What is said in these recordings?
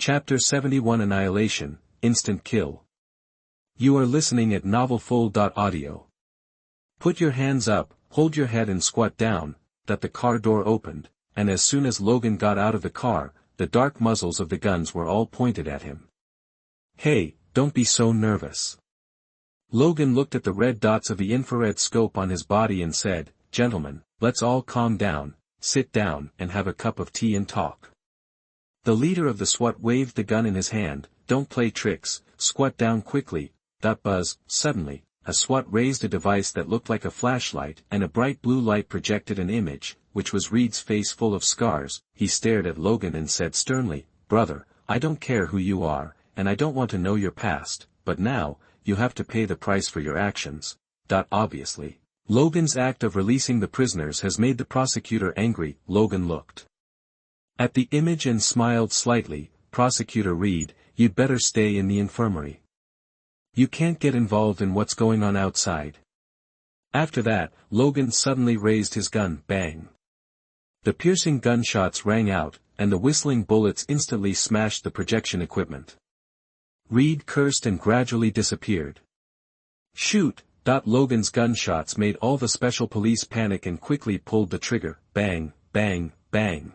Chapter 71 Annihilation, Instant Kill. You are listening at novelfull.audio. Put your hands up, hold your head and squat down. That the car door opened, and as soon as Logan got out of the car, the dark muzzles of the guns were all pointed at him. Hey, don't be so nervous. Logan looked at the red dots of the infrared scope on his body and said, "Gentlemen, let's all calm down, sit down and have a cup of tea and talk." The leader of the SWAT waved the gun in his hand. "Don't play tricks, squat down quickly." Buzz, suddenly, a SWAT raised a device that looked like a flashlight and a bright blue light projected an image, which was Reed's face full of scars. He stared at Logan and said sternly, "Brother, I don't care who you are, and I don't want to know your past, but now, you have to pay the price for your actions." Obviously. Logan's act of releasing the prisoners has made the prosecutor angry. Logan looked at the image and smiled slightly. "Prosecutor Reed, you'd better stay in the infirmary. You can't get involved in what's going on outside." After that, Logan suddenly raised his gun. Bang! The piercing gunshots rang out, and the whistling bullets instantly smashed the projection equipment. Reed cursed and gradually disappeared. "Shoot!" Logan's gunshots made all the special police panic and quickly pulled the trigger. Bang, bang, bang.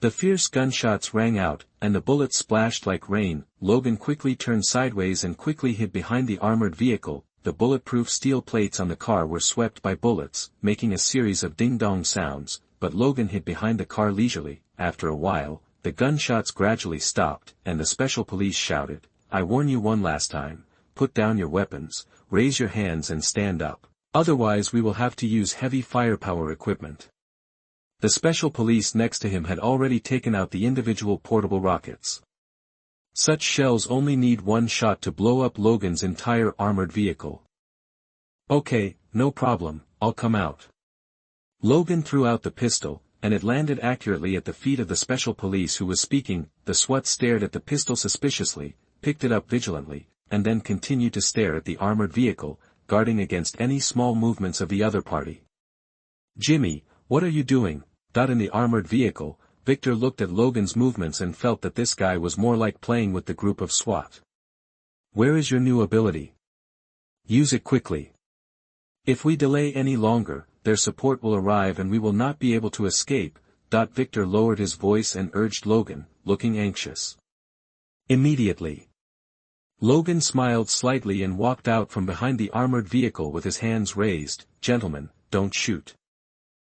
The fierce gunshots rang out, and the bullets splashed like rain. Logan quickly turned sideways and quickly hid behind the armored vehicle. The bulletproof steel plates on the car were swept by bullets, making a series of ding-dong sounds, but Logan hid behind the car leisurely. After a while, the gunshots gradually stopped, and the special police shouted, "I warn you one last time, put down your weapons, raise your hands and stand up. Otherwise we will have to use heavy firepower equipment." The special police next to him had already taken out the individual portable rockets. Such shells only need one shot to blow up Logan's entire armored vehicle. "Okay, no problem, I'll come out." Logan threw out the pistol, and it landed accurately at the feet of the special police who was speaking. The SWAT stared at the pistol suspiciously, picked it up vigilantly, and then continued to stare at the armored vehicle, guarding against any small movements of the other party. "Jimmy, what are you doing?" In the armored vehicle, Victor looked at Logan's movements and felt that this guy was more like playing with the group of SWAT. "Where is your new ability? Use it quickly. If we delay any longer, their support will arrive and we will not be able to escape." Victor lowered his voice and urged Logan, looking anxious. "Immediately." Logan smiled slightly and walked out from behind the armored vehicle with his hands raised. "Gentlemen, don't shoot."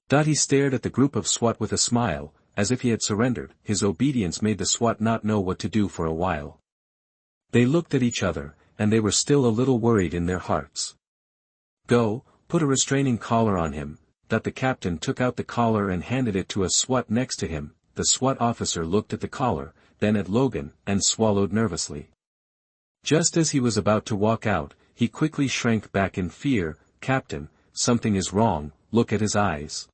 He stared at the group of SWAT with a smile, as if he had surrendered. His obedience made the SWAT not know what to do for a while. They looked at each other, and they were still a little worried in their hearts. "Go, put a restraining collar on him." The captain took out the collar and handed it to a SWAT next to him. The SWAT officer looked at the collar, then at Logan, and swallowed nervously. Just as he was about to walk out, he quickly shrank back in fear. "Captain, something is wrong, look at his eyes."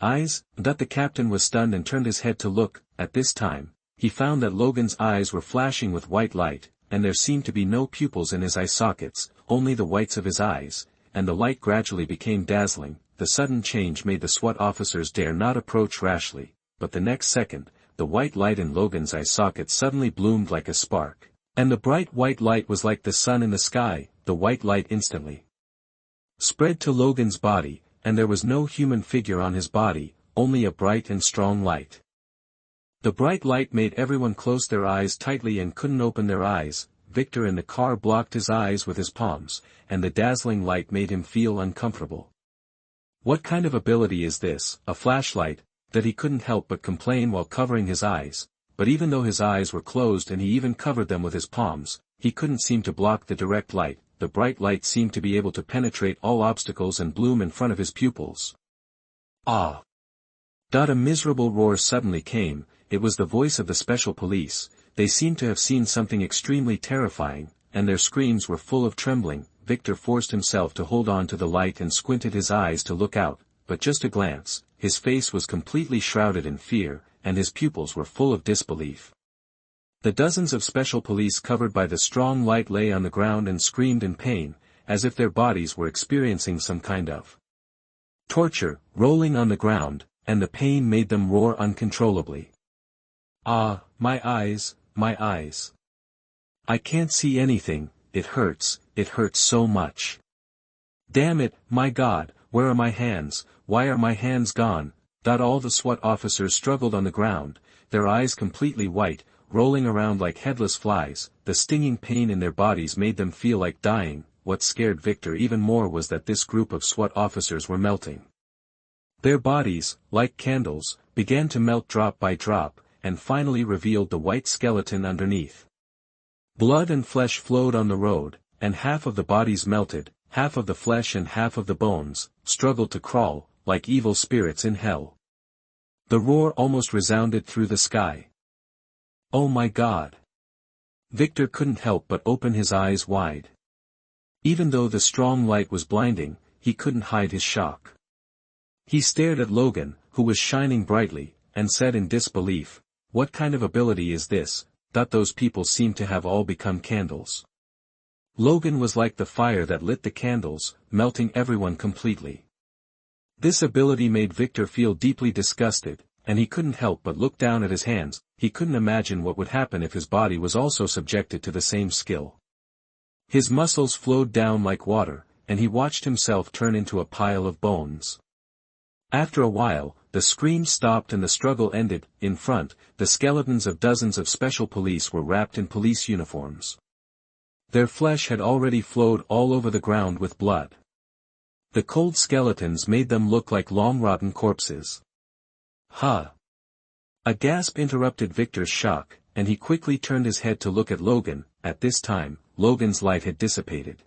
"Eyes?" The captain was stunned and turned his head to look. At this time, he found that Logan's eyes were flashing with white light, and there seemed to be no pupils in his eye sockets, only the whites of his eyes, and the light gradually became dazzling. The sudden change made the SWAT officers dare not approach rashly, but the next second, the white light in Logan's eye socket suddenly bloomed like a spark, and the bright white light was like the sun in the sky. The white light instantly spread to Logan's body, and there was no human figure on his body, only a bright and strong light. The bright light made everyone close their eyes tightly and couldn't open their eyes. Victor in the car blocked his eyes with his palms, and the dazzling light made him feel uncomfortable. "What kind of ability is this, a flashlight?" He couldn't help but complain while covering his eyes, but even though his eyes were closed and he even covered them with his palms, he couldn't seem to block the direct light. The bright light seemed to be able to penetrate all obstacles and bloom in front of his pupils. "Ah!" A miserable roar suddenly came. It was the voice of the special police. They seemed to have seen something extremely terrifying, and their screams were full of trembling. Victor forced himself to hold on to the light and squinted his eyes to look out, but just a glance, his face was completely shrouded in fear, and his pupils were full of disbelief. The dozens of special police covered by the strong light lay on the ground and screamed in pain, as if their bodies were experiencing some kind of torture, rolling on the ground, and the pain made them roar uncontrollably. Ah, my eyes, my eyes. I can't see anything, it hurts so much. Damn it, my God, where are my hands, why are my hands gone? All the SWAT officers struggled on the ground, their eyes completely white, rolling around like headless flies. The stinging pain in their bodies made them feel like dying. What scared Victor even more was that this group of SWAT officers were melting. Their bodies, like candles, began to melt drop by drop, and finally revealed the white skeleton underneath. Blood and flesh flowed on the road, and half of the bodies melted, half of the flesh and half of the bones struggled to crawl, like evil spirits in hell. The roar almost resounded through the sky. Oh my God! Victor couldn't help but open his eyes wide. Even though the strong light was blinding, he couldn't hide his shock. He stared at Logan, who was shining brightly, and said in disbelief, "What kind of ability is this? Those people seem to have all become candles." Logan was like the fire that lit the candles, melting everyone completely. This ability made Victor feel deeply disgusted, and he couldn't help but look down at his hands. He couldn't imagine what would happen if his body was also subjected to the same skill. His muscles flowed down like water, and he watched himself turn into a pile of bones. After a while, the screams stopped and the struggle ended. In front, the skeletons of dozens of special police were wrapped in police uniforms. Their flesh had already flowed all over the ground with blood. The cold skeletons made them look like long rotten corpses. Huh! A gasp interrupted Victor's shock, and he quickly turned his head to look at Logan. At this time, Logan's light had dissipated.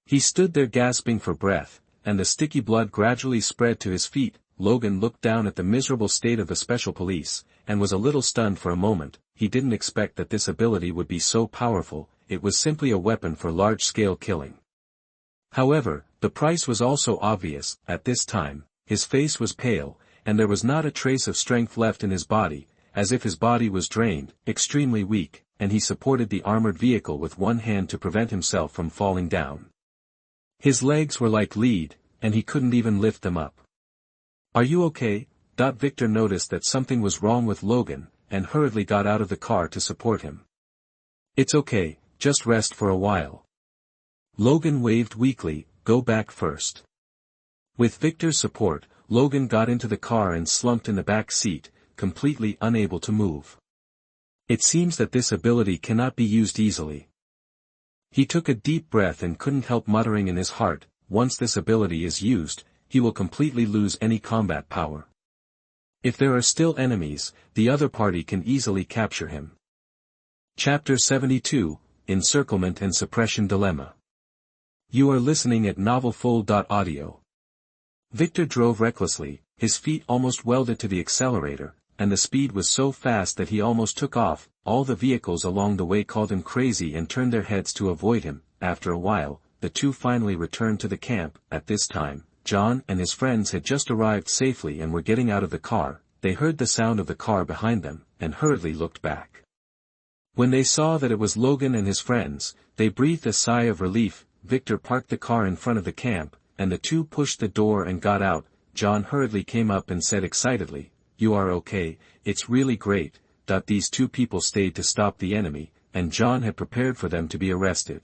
He stood there gasping for breath, and the sticky blood gradually spread to his feet. Logan looked down at the miserable state of the special police, and was a little stunned for a moment. He didn't expect that this ability would be so powerful. It was simply a weapon for large-scale killing. However, the price was also obvious. At this time, his face was pale, and there was not a trace of strength left in his body, as if his body was drained, extremely weak, and he supported the armored vehicle with one hand to prevent himself from falling down. His legs were like lead, and he couldn't even lift them up. "Are you okay?" Victor noticed that something was wrong with Logan, and hurriedly got out of the car to support him. "It's okay, just rest for a while." Logan waved weakly, "Go back first." With Victor's support, Logan got into the car and slumped in the back seat, completely unable to move. It seems that this ability cannot be used easily. He took a deep breath and couldn't help muttering in his heart, once this ability is used, he will completely lose any combat power. If there are still enemies, the other party can easily capture him. Chapter 72, Encirclement and Suppression Dilemma. You are listening at novelfull.audio. Victor drove recklessly, his feet almost welded to the accelerator, and the speed was so fast that he almost took off. All the vehicles along the way called him crazy and turned their heads to avoid him. After a while, the two finally returned to the camp. At this time, John and his friends had just arrived safely and were getting out of the car. They heard the sound of the car behind them, and hurriedly looked back. When they saw that it was Logan and his friends, they breathed a sigh of relief. Victor parked the car in front of the camp, and the two pushed the door and got out. John hurriedly came up and said excitedly, "You are okay, it's really great." These two people stayed to stop the enemy, and John had prepared for them to be arrested.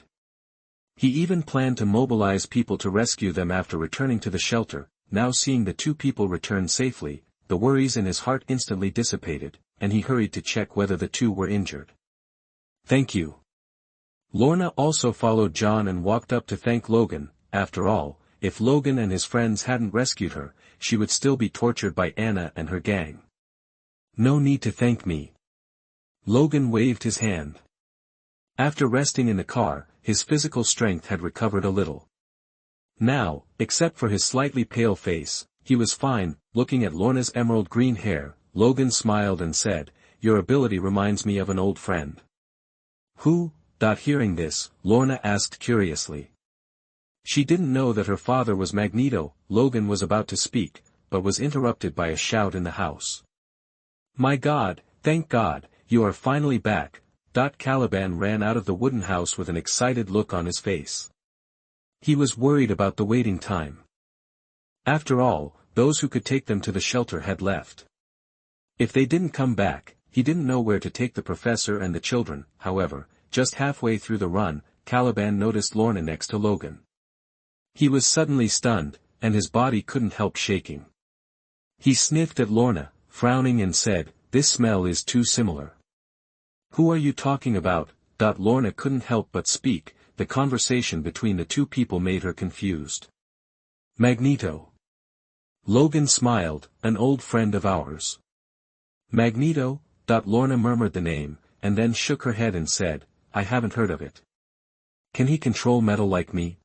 He even planned to mobilize people to rescue them after returning to the shelter. Now seeing the two people return safely, the worries in his heart instantly dissipated, and he hurried to check whether the two were injured. "Thank you." Lorna also followed John and walked up to thank Logan. After all, if Logan and his friends hadn't rescued her, she would still be tortured by Anna and her gang. "No need to thank me." Logan waved his hand. After resting in the car, his physical strength had recovered a little. Now, except for his slightly pale face, he was fine. Looking at Lorna's emerald green hair, Logan smiled and said, "Your ability reminds me of an old friend." "Who?" Hearing this, Lorna asked curiously. She didn't know that her father was Magneto. Logan was about to speak, but was interrupted by a shout in the house. "My God, thank God, you are finally back." Caliban ran out of the wooden house with an excited look on his face. He was worried about the waiting time. After all, those who could take them to the shelter had left. If they didn't come back, he didn't know where to take the professor and the children. However, just halfway through the run, Caliban noticed Lorna next to Logan. He was suddenly stunned, and his body couldn't help shaking. He sniffed at Lorna, frowning and said, "This smell is too similar." "Who are you talking about?" Lorna couldn't help but speak. The conversation between the two people made her confused. "Magneto." Logan smiled, "An old friend of ours." "Magneto?" Lorna murmured the name, and then shook her head and said, "I haven't heard of it. Can he control metal like me?"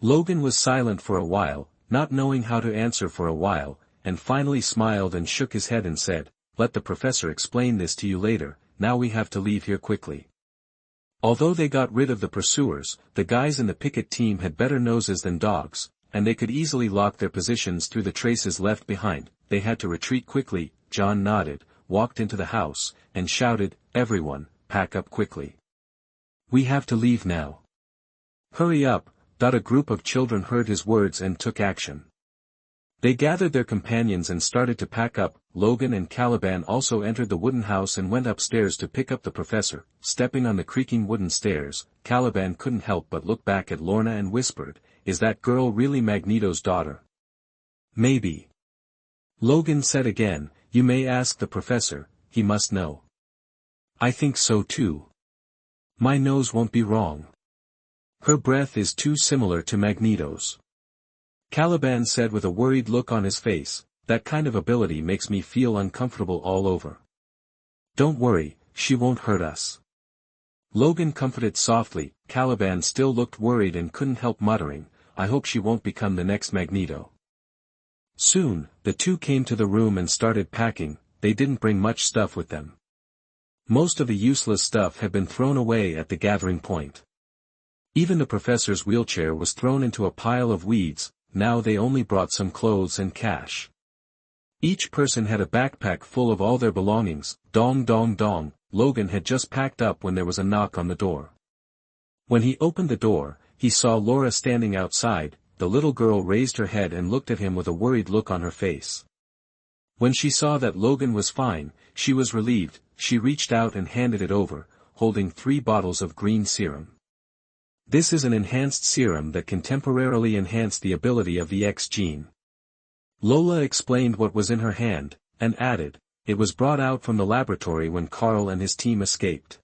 Logan was silent for a while, not knowing how to answer for a while, and finally smiled and shook his head and said, "Let the professor explain this to you later, now we have to leave here quickly." Although they got rid of the pursuers, the guys in the picket team had better noses than dogs, and they could easily lock their positions through the traces left behind. They had to retreat quickly. John nodded, walked into the house, and shouted, "Everyone, pack up quickly. We have to leave now. Hurry up." A group of children heard his words and took action. They gathered their companions and started to pack up. Logan and Caliban also entered the wooden house and went upstairs to pick up the professor. Stepping on the creaking wooden stairs, Caliban couldn't help but look back at Lorna and whispered, "Is that girl really Magneto's daughter?" "Maybe." Logan said again, "You may ask the professor, he must know." "I think so too. My nose won't be wrong. Her breath is too similar to Magneto's." Caliban said with a worried look on his face, "That kind of ability makes me feel uncomfortable all over." "Don't worry, she won't hurt us." Logan comforted softly. Caliban still looked worried and couldn't help muttering, "I hope she won't become the next Magneto." Soon, the two came to the room and started packing. They didn't bring much stuff with them. Most of the useless stuff had been thrown away at the gathering point. Even the professor's wheelchair was thrown into a pile of weeds. Now they only brought some clothes and cash. Each person had a backpack full of all their belongings. Dong dong dong, Logan had just packed up when there was a knock on the door. When he opened the door, he saw Laura standing outside. The little girl raised her head and looked at him with a worried look on her face. When she saw that Logan was fine, she was relieved. She reached out and handed it over, holding 3 bottles of green serum. "This is an enhanced serum that can temporarily enhance the ability of the X gene." Lola explained what was in her hand, and added, "It was brought out from the laboratory when Carl and his team escaped.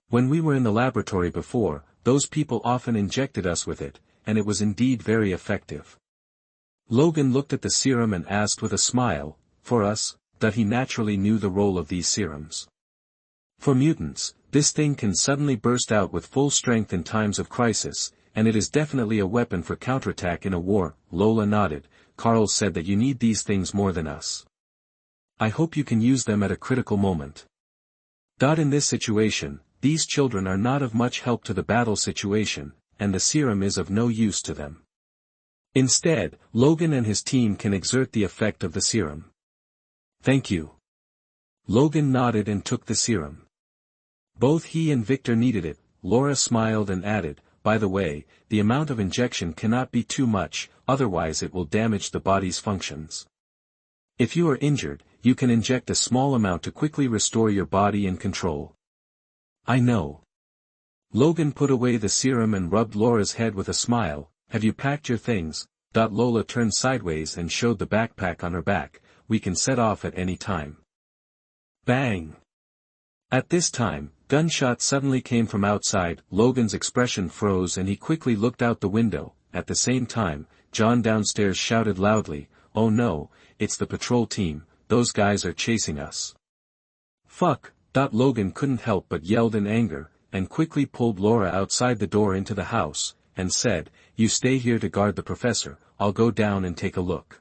When we were in the laboratory before, those people often injected us with it, and it was indeed very effective." Logan looked at the serum and asked with a smile, "For us?" That he naturally knew the role of these serums. "For mutants, this thing can suddenly burst out with full strength in times of crisis, and it is definitely a weapon for counterattack in a war." Lola nodded. "Carl said that you need these things more than us. I hope you can use them at a critical moment." In this situation, these children are not of much help to the battle situation, and the serum is of no use to them. Instead, Logan and his team can exert the effect of the serum. "Thank you." Logan nodded and took the serum. Both he and Victor needed it. Laura smiled and added, "By the way, the amount of injection cannot be too much, otherwise it will damage the body's functions. If you are injured, you can inject a small amount to quickly restore your body in control." "I know." Logan put away the serum and rubbed Laura's head with a smile. "Have you packed your things?" Lola turned sideways and showed the backpack on her back. "We can set off at any time." Bang! At this time, gunshots suddenly came from outside. Logan's expression froze and he quickly looked out the window. At the same time, John downstairs shouted loudly, "Oh no, it's the patrol team, those guys are chasing us." "Fuck!" Logan couldn't help but yelled in anger, and quickly pulled Laura outside the door into the house, and said, "You stay here to guard the professor, I'll go down and take a look."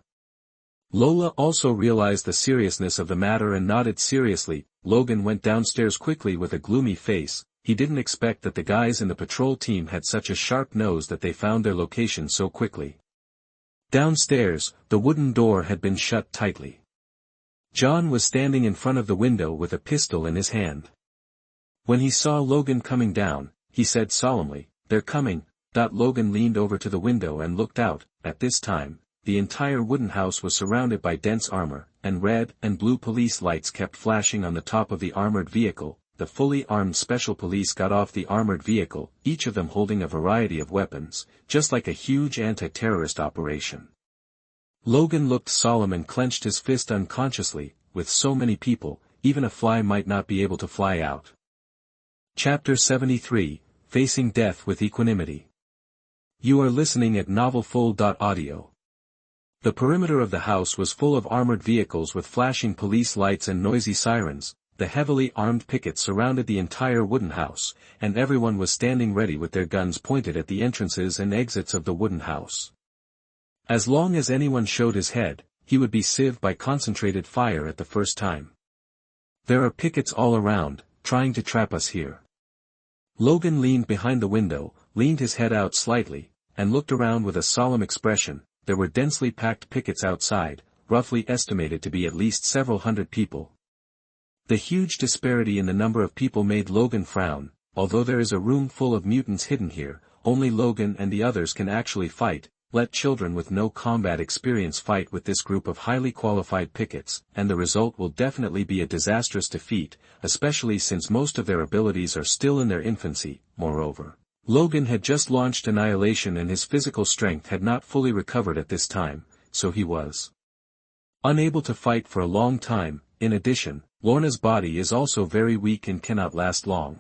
Lola also realized the seriousness of the matter and nodded seriously. Logan went downstairs quickly with a gloomy face. He didn't expect that the guys in the patrol team had such a sharp nose that they found their location so quickly. Downstairs, the wooden door had been shut tightly. John was standing in front of the window with a pistol in his hand. When he saw Logan coming down, he said solemnly, "They're coming." Logan leaned over to the window and looked out. At this time, the entire wooden house was surrounded by dense armor, and red and blue police lights kept flashing on the top of the armored vehicle. The fully armed special police got off the armored vehicle, each of them holding a variety of weapons, just like a huge anti-terrorist operation. Logan looked solemn and clenched his fist unconsciously. With so many people, even a fly might not be able to fly out. Chapter 73, Facing Death with Equanimity. You are listening at novelfull.audio. The perimeter of the house was full of armored vehicles with flashing police lights and noisy sirens. The heavily armed pickets surrounded the entire wooden house, and everyone was standing ready with their guns pointed at the entrances and exits of the wooden house. As long as anyone showed his head, he would be sieved by concentrated fire at the first time. There are pickets all around, trying to trap us here. Logan leaned behind the window, leaned his head out slightly, and looked around with a solemn expression. There were densely packed pickets outside, roughly estimated to be at least several hundred people. The huge disparity in the number of people made Logan frown. Although there is a room full of mutants hidden here, only Logan and the others can actually fight. Let children with no combat experience fight with this group of highly qualified pickets, and the result will definitely be a disastrous defeat, especially since most of their abilities are still in their infancy. Moreover, Logan had just launched Annihilation and his physical strength had not fully recovered at this time, so he was unable to fight for a long time. In addition, Lorna's body is also very weak and cannot last long.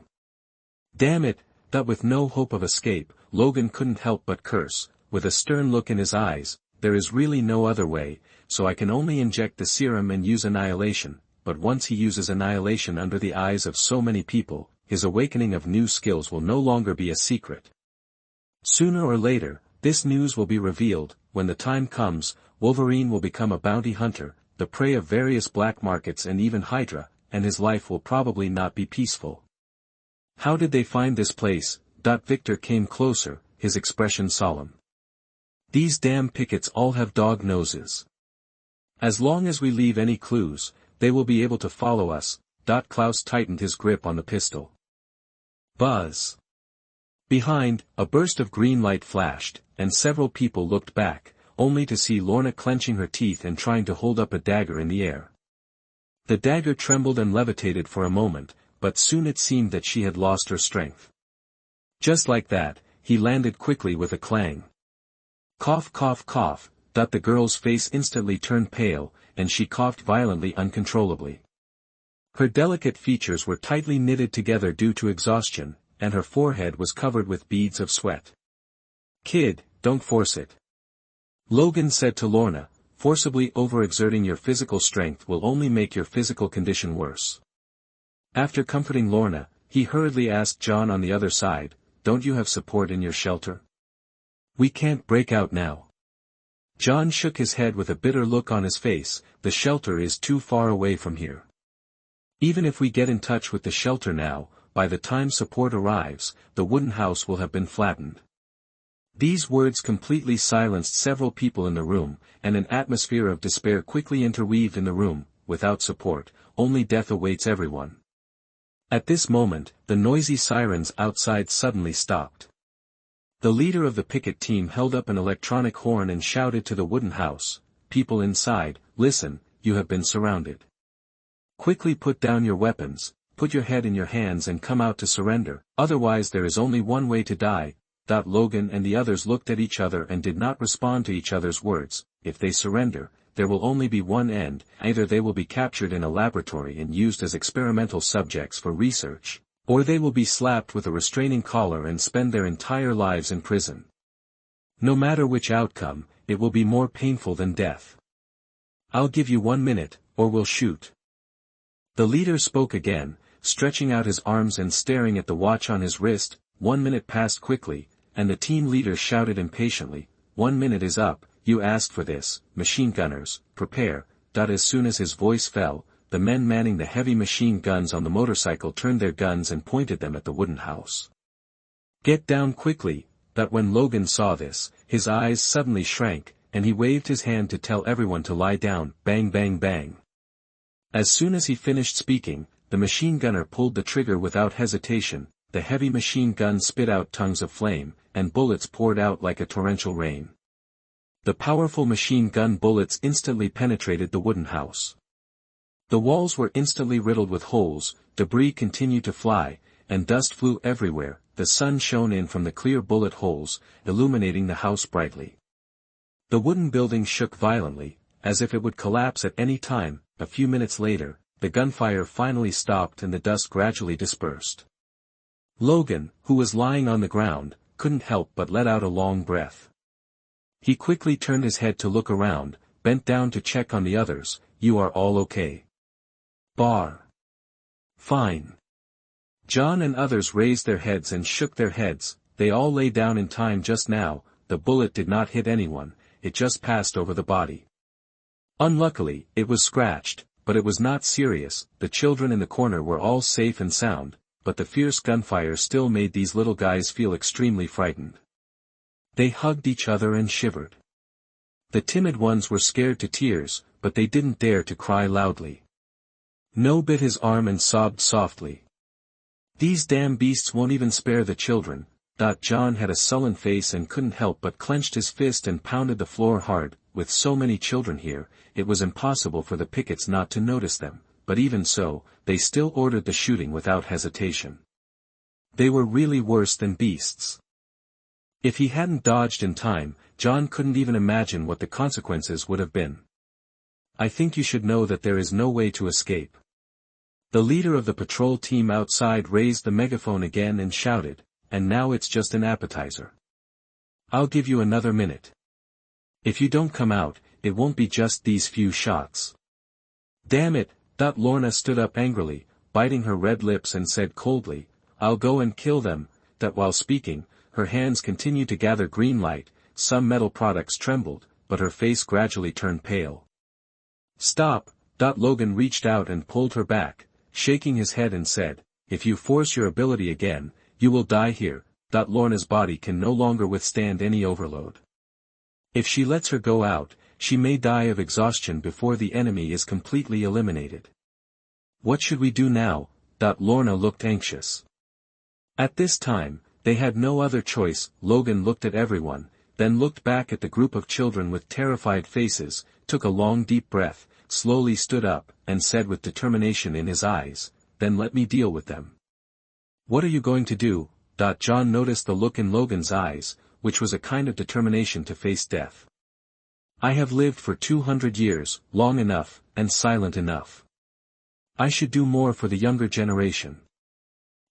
Damn it, that with no hope of escape, Logan couldn't help but curse, with a stern look in his eyes. There is really no other way, so I can only inject the serum and use Annihilation. But once he uses Annihilation under the eyes of so many people, his awakening of new skills will no longer be a secret. Sooner or later, this news will be revealed. When the time comes, Wolverine will become a bounty hunter, the prey of various black markets and even Hydra, and his life will probably not be peaceful. How did they find this place? Victor came closer, his expression solemn. These damn pickets all have dog noses. As long as we leave any clues, they will be able to follow us. Klaus tightened his grip on the pistol. Buzz. Behind, a burst of green light flashed, and several people looked back, only to see Lorna clenching her teeth and trying to hold up a dagger in the air. The dagger trembled and levitated for a moment, but soon it seemed that she had lost her strength. Just like that, he landed quickly with a clang. Cough cough cough. The girl's face instantly turned pale, and she coughed violently uncontrollably. Her delicate features were tightly knitted together due to exhaustion, and her forehead was covered with beads of sweat. Kid, don't force it. Logan said to Lorna, forcibly overexerting your physical strength will only make your physical condition worse. After comforting Lorna, he hurriedly asked John on the other side, don't you have support in your shelter? We can't break out now. John shook his head with a bitter look on his face. The shelter is too far away from here. Even if we get in touch with the shelter now, by the time support arrives, the wooden house will have been flattened. These words completely silenced several people in the room, and an atmosphere of despair quickly interweaved in the room. Without support, only death awaits everyone. At this moment, the noisy sirens outside suddenly stopped. The leader of the picket team held up an electronic horn and shouted to the wooden house, people inside, listen, you have been surrounded. Quickly put down your weapons, put your head in your hands and come out to surrender, otherwise there is only one way to die. Logan and the others looked at each other and did not respond to each other's words. If they surrender, there will only be one end, either they will be captured in a laboratory and used as experimental subjects for research, or they will be slapped with a restraining collar and spend their entire lives in prison. No matter which outcome, it will be more painful than death. I'll give you 1 minute, or we'll shoot. The leader spoke again, stretching out his arms and staring at the watch on his wrist. 1 minute passed quickly, and the team leader shouted impatiently, 1 minute is up, you asked for this, machine gunners, prepare. As soon as his voice fell, the men manning the heavy machine guns on the motorcycle turned their guns and pointed them at the wooden house. Get down quickly. When Logan saw this, his eyes suddenly shrank, and he waved his hand to tell everyone to lie down. Bang bang bang. As soon as he finished speaking, the machine gunner pulled the trigger without hesitation. The heavy machine gun spit out tongues of flame, and bullets poured out like a torrential rain. The powerful machine gun bullets instantly penetrated the wooden house. The walls were instantly riddled with holes, debris continued to fly, and dust flew everywhere. The sun shone in from the clear bullet holes, illuminating the house brightly. The wooden building shook violently, as if it would collapse at any time. A few minutes later, the gunfire finally stopped and the dust gradually dispersed. Logan, who was lying on the ground, couldn't help but let out a long breath. He quickly turned his head to look around, bent down to check on the others. "You are all okay?" "Bar. Fine." John and others raised their heads and shook their heads. They all lay down in time just now. The bullet did not hit anyone, it just passed over the body. Unluckily, it was scratched, but it was not serious. The children in the corner were all safe and sound, but the fierce gunfire still made these little guys feel extremely frightened. They hugged each other and shivered. The timid ones were scared to tears, but they didn't dare to cry loudly. No bit his arm and sobbed softly. "These damn beasts won't even spare the children." John had a sullen face and couldn't help but clenched his fist and pounded the floor hard. With so many children here, it was impossible for the pickets not to notice them, but even so, they still ordered the shooting without hesitation. They were really worse than beasts. If he hadn't dodged in time, John couldn't even imagine what the consequences would have been. "I think you should know that there is no way to escape." The leader of the patrol team outside raised the megaphone again and shouted, "And now it's just an appetizer. I'll give you another minute. If you don't come out, it won't be just these few shots." "Damn it!" Lorna stood up angrily, biting her red lips and said coldly, "I'll go and kill them." While speaking, her hands continued to gather green light. Some metal products trembled, but her face gradually turned pale. "Stop!" Logan reached out and pulled her back, shaking his head and said, "If you force your ability again, you will die here." Lorna's body can no longer withstand any overload. If she lets her go out, she may die of exhaustion before the enemy is completely eliminated. "What should we do now?" Lorna looked anxious. At this time, they had no other choice. Logan looked at everyone, then looked back at the group of children with terrified faces, took a long deep breath, slowly stood up, and said with determination in his eyes, "Then let me deal with them." "What are you going to do?" John noticed the look in Logan's eyes, which was a kind of determination to face death. "I have lived for 200 years, long enough, and silent enough. I should do more for the younger generation."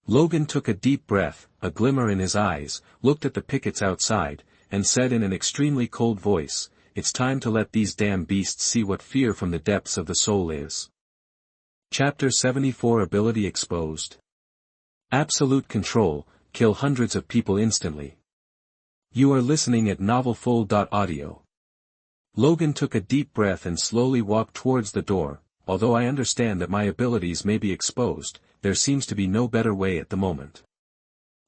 Logan took a deep breath, a glimmer in his eyes, looked at the pickets outside, and said in an extremely cold voice, "It's time to let these damn beasts see what fear from the depths of the soul is." Chapter 74 Ability Exposed. Absolute control, kill hundreds of people instantly. You are listening at novelfull.audio. Logan took a deep breath and slowly walked towards the door. "Although I understand that my abilities may be exposed, there seems to be no better way at the moment.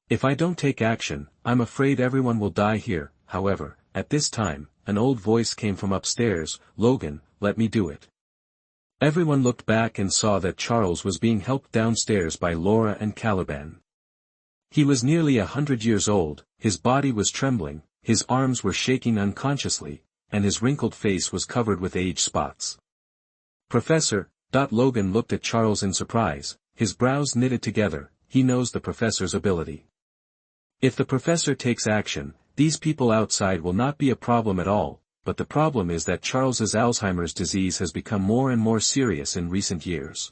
If I don't take action, I'm afraid everyone will die here." However, at this time, an old voice came from upstairs, "Logan, let me do it." Everyone looked back and saw that Charles was being helped downstairs by Laura and Caliban. He was nearly 100 years old, his body was trembling, his arms were shaking unconsciously, and his wrinkled face was covered with age spots. "Professor," Logan looked at Charles in surprise, his brows knitted together. He knows the professor's ability. If the professor takes action, these people outside will not be a problem at all, but the problem is that Charles's Alzheimer's disease has become more and more serious in recent years.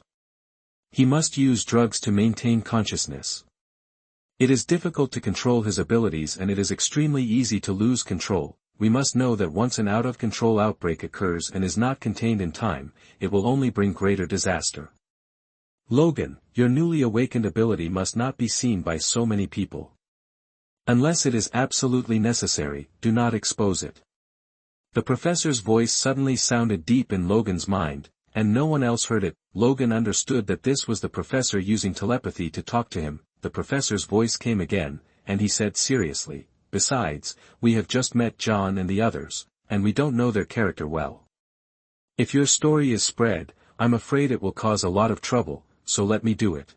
He must use drugs to maintain consciousness. It is difficult to control his abilities and it is extremely easy to lose control. We must know that once an out-of-control outbreak occurs and is not contained in time, it will only bring greater disaster. Logan, your newly awakened ability must not be seen by so many people. Unless it is absolutely necessary, do not expose it. The professor's voice suddenly sounded deep in Logan's mind, and no one else heard it. Logan understood that this was the professor using telepathy to talk to him. The professor's voice came again, and he said seriously, "Besides, we have just met John and the others, and we don't know their character well. If your story is spread, I'm afraid it will cause a lot of trouble, so let me do it."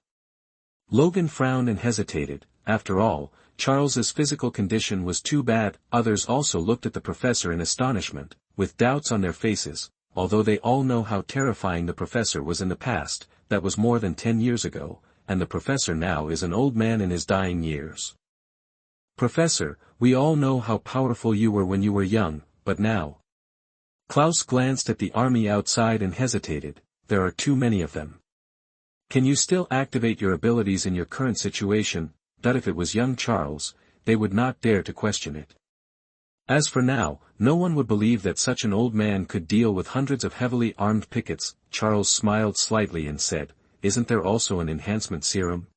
Logan frowned and hesitated. After all, Charles's physical condition was too bad. Others also looked at the professor in astonishment, with doubts on their faces, although they all know how terrifying the professor was in the past. That was more than 10 years ago, and the professor now is an old man in his dying years. Professor, we all know how powerful you were when you were young, but now. Klaus glanced at the army outside and hesitated. There are too many of them. Can you still activate your abilities in your current situation? That if it was young Charles, they would not dare to question it. As for now, no one would believe that such an old man could deal with hundreds of heavily armed pickets. Charles smiled slightly and said, isn't there also an enhancement serum?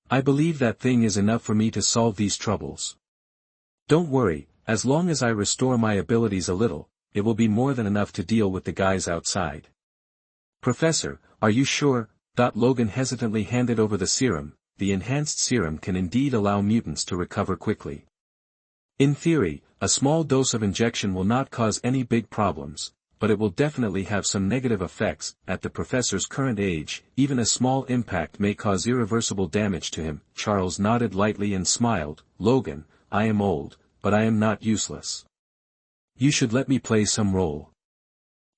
I believe that thing is enough for me to solve these troubles. Don't worry, as long as I restore my abilities a little, it will be more than enough to deal with the guys outside. Professor, are you sure? Logan hesitantly handed over the serum. The enhanced serum can indeed allow mutants to recover quickly. In theory, a small dose of injection will not cause any big problems, but it will definitely have some negative effects. At the professor's current age, even a small impact may cause irreversible damage to him. Charles nodded lightly and smiled. Logan, I am old, but I am not useless. You should let me play some role.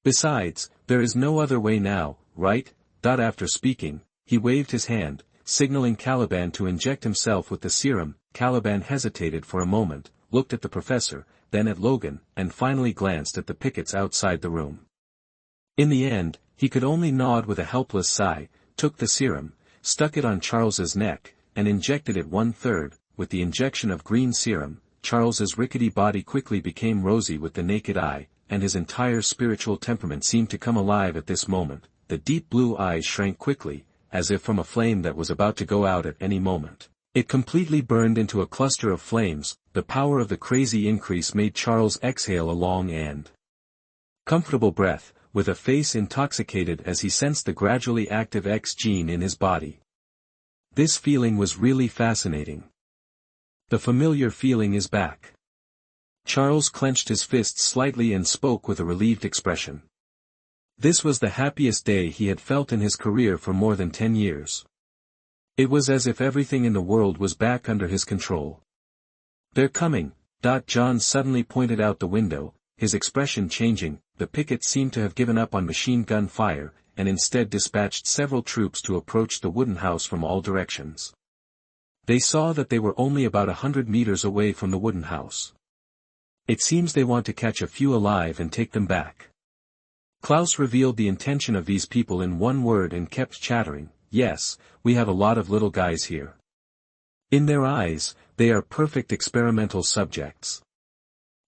Besides, there is no other way now, right? After speaking, he waved his hand, signaling Caliban to inject himself with the serum. Caliban hesitated for a moment, looked at the professor, then at Logan, and finally glanced at the pickets outside the room. In the end, he could only nod with a helpless sigh, took the serum, stuck it on Charles's neck, and injected it 1/3. With the injection of green serum, Charles's rickety body quickly became rosy with the naked eye, and his entire spiritual temperament seemed to come alive at this moment. The deep blue eyes shrank quickly, as if from a flame that was about to go out at any moment. It completely burned into a cluster of flames. The power of the crazy increase made Charles exhale a long and comfortable breath, with a face intoxicated as he sensed the gradually active X gene in his body. This feeling was really fascinating. The familiar feeling is back. Charles clenched his fists slightly and spoke with a relieved expression. This was the happiest day he had felt in his career for more than 10 years. It was as if everything in the world was back under his control. They're coming. John suddenly pointed out the window, his expression changing. The pickets seemed to have given up on machine gun fire, and instead dispatched several troops to approach the wooden house from all directions. They saw that they were only about 100 meters away from the wooden house. It seems they want to catch a few alive and take them back. Klaus revealed the intention of these people in one word and kept chattering. Yes, we have a lot of little guys here. In their eyes, they are perfect experimental subjects.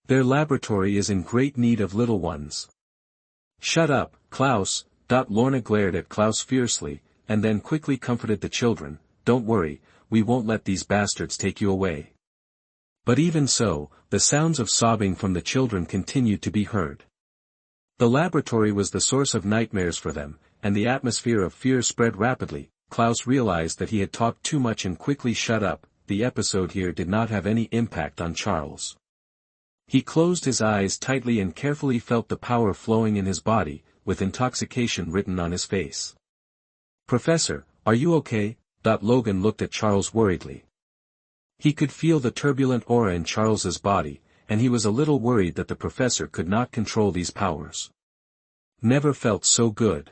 Their laboratory is in great need of little ones. Shut up, Klaus. Lorna glared at Klaus fiercely, and then quickly comforted the children. Don't worry, we won't let these bastards take you away. But even so, the sounds of sobbing from the children continued to be heard. The laboratory was the source of nightmares for them, and the atmosphere of fear spread rapidly. Klaus realized that he had talked too much and quickly shut up. The episode here did not have any impact on Charles. He closed his eyes tightly and carefully felt the power flowing in his body, with intoxication written on his face. Professor, are you okay? Logan looked at Charles worriedly. He could feel the turbulent aura in Charles's body, and he was a little worried that the professor could not control these powers. Never felt so good.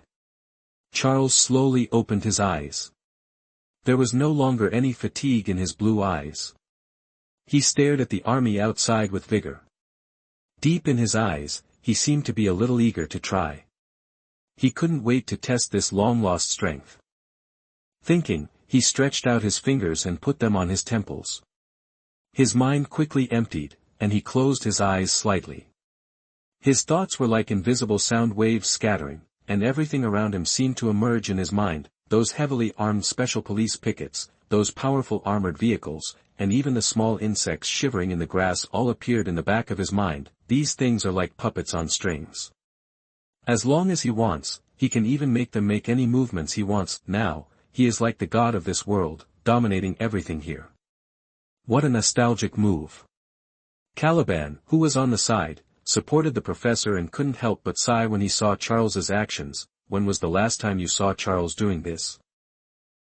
Charles slowly opened his eyes. There was no longer any fatigue in his blue eyes. He stared at the army outside with vigor. Deep in his eyes, he seemed to be a little eager to try. He couldn't wait to test this long-lost strength. Thinking, he stretched out his fingers and put them on his temples. His mind quickly emptied, and he closed his eyes slightly. His thoughts were like invisible sound waves scattering, and everything around him seemed to emerge in his mind, those heavily armed special police pickets, those powerful armored vehicles, and even the small insects shivering in the grass all appeared in the back of his mind. These things are like puppets on strings. As long as he wants, he can even make them make any movements he wants. Now, he is like the god of this world, dominating everything here. What a nostalgic move. Caliban, who was on the side, supported the professor and couldn't help but sigh when he saw Charles's actions. When was the last time you saw Charles doing this?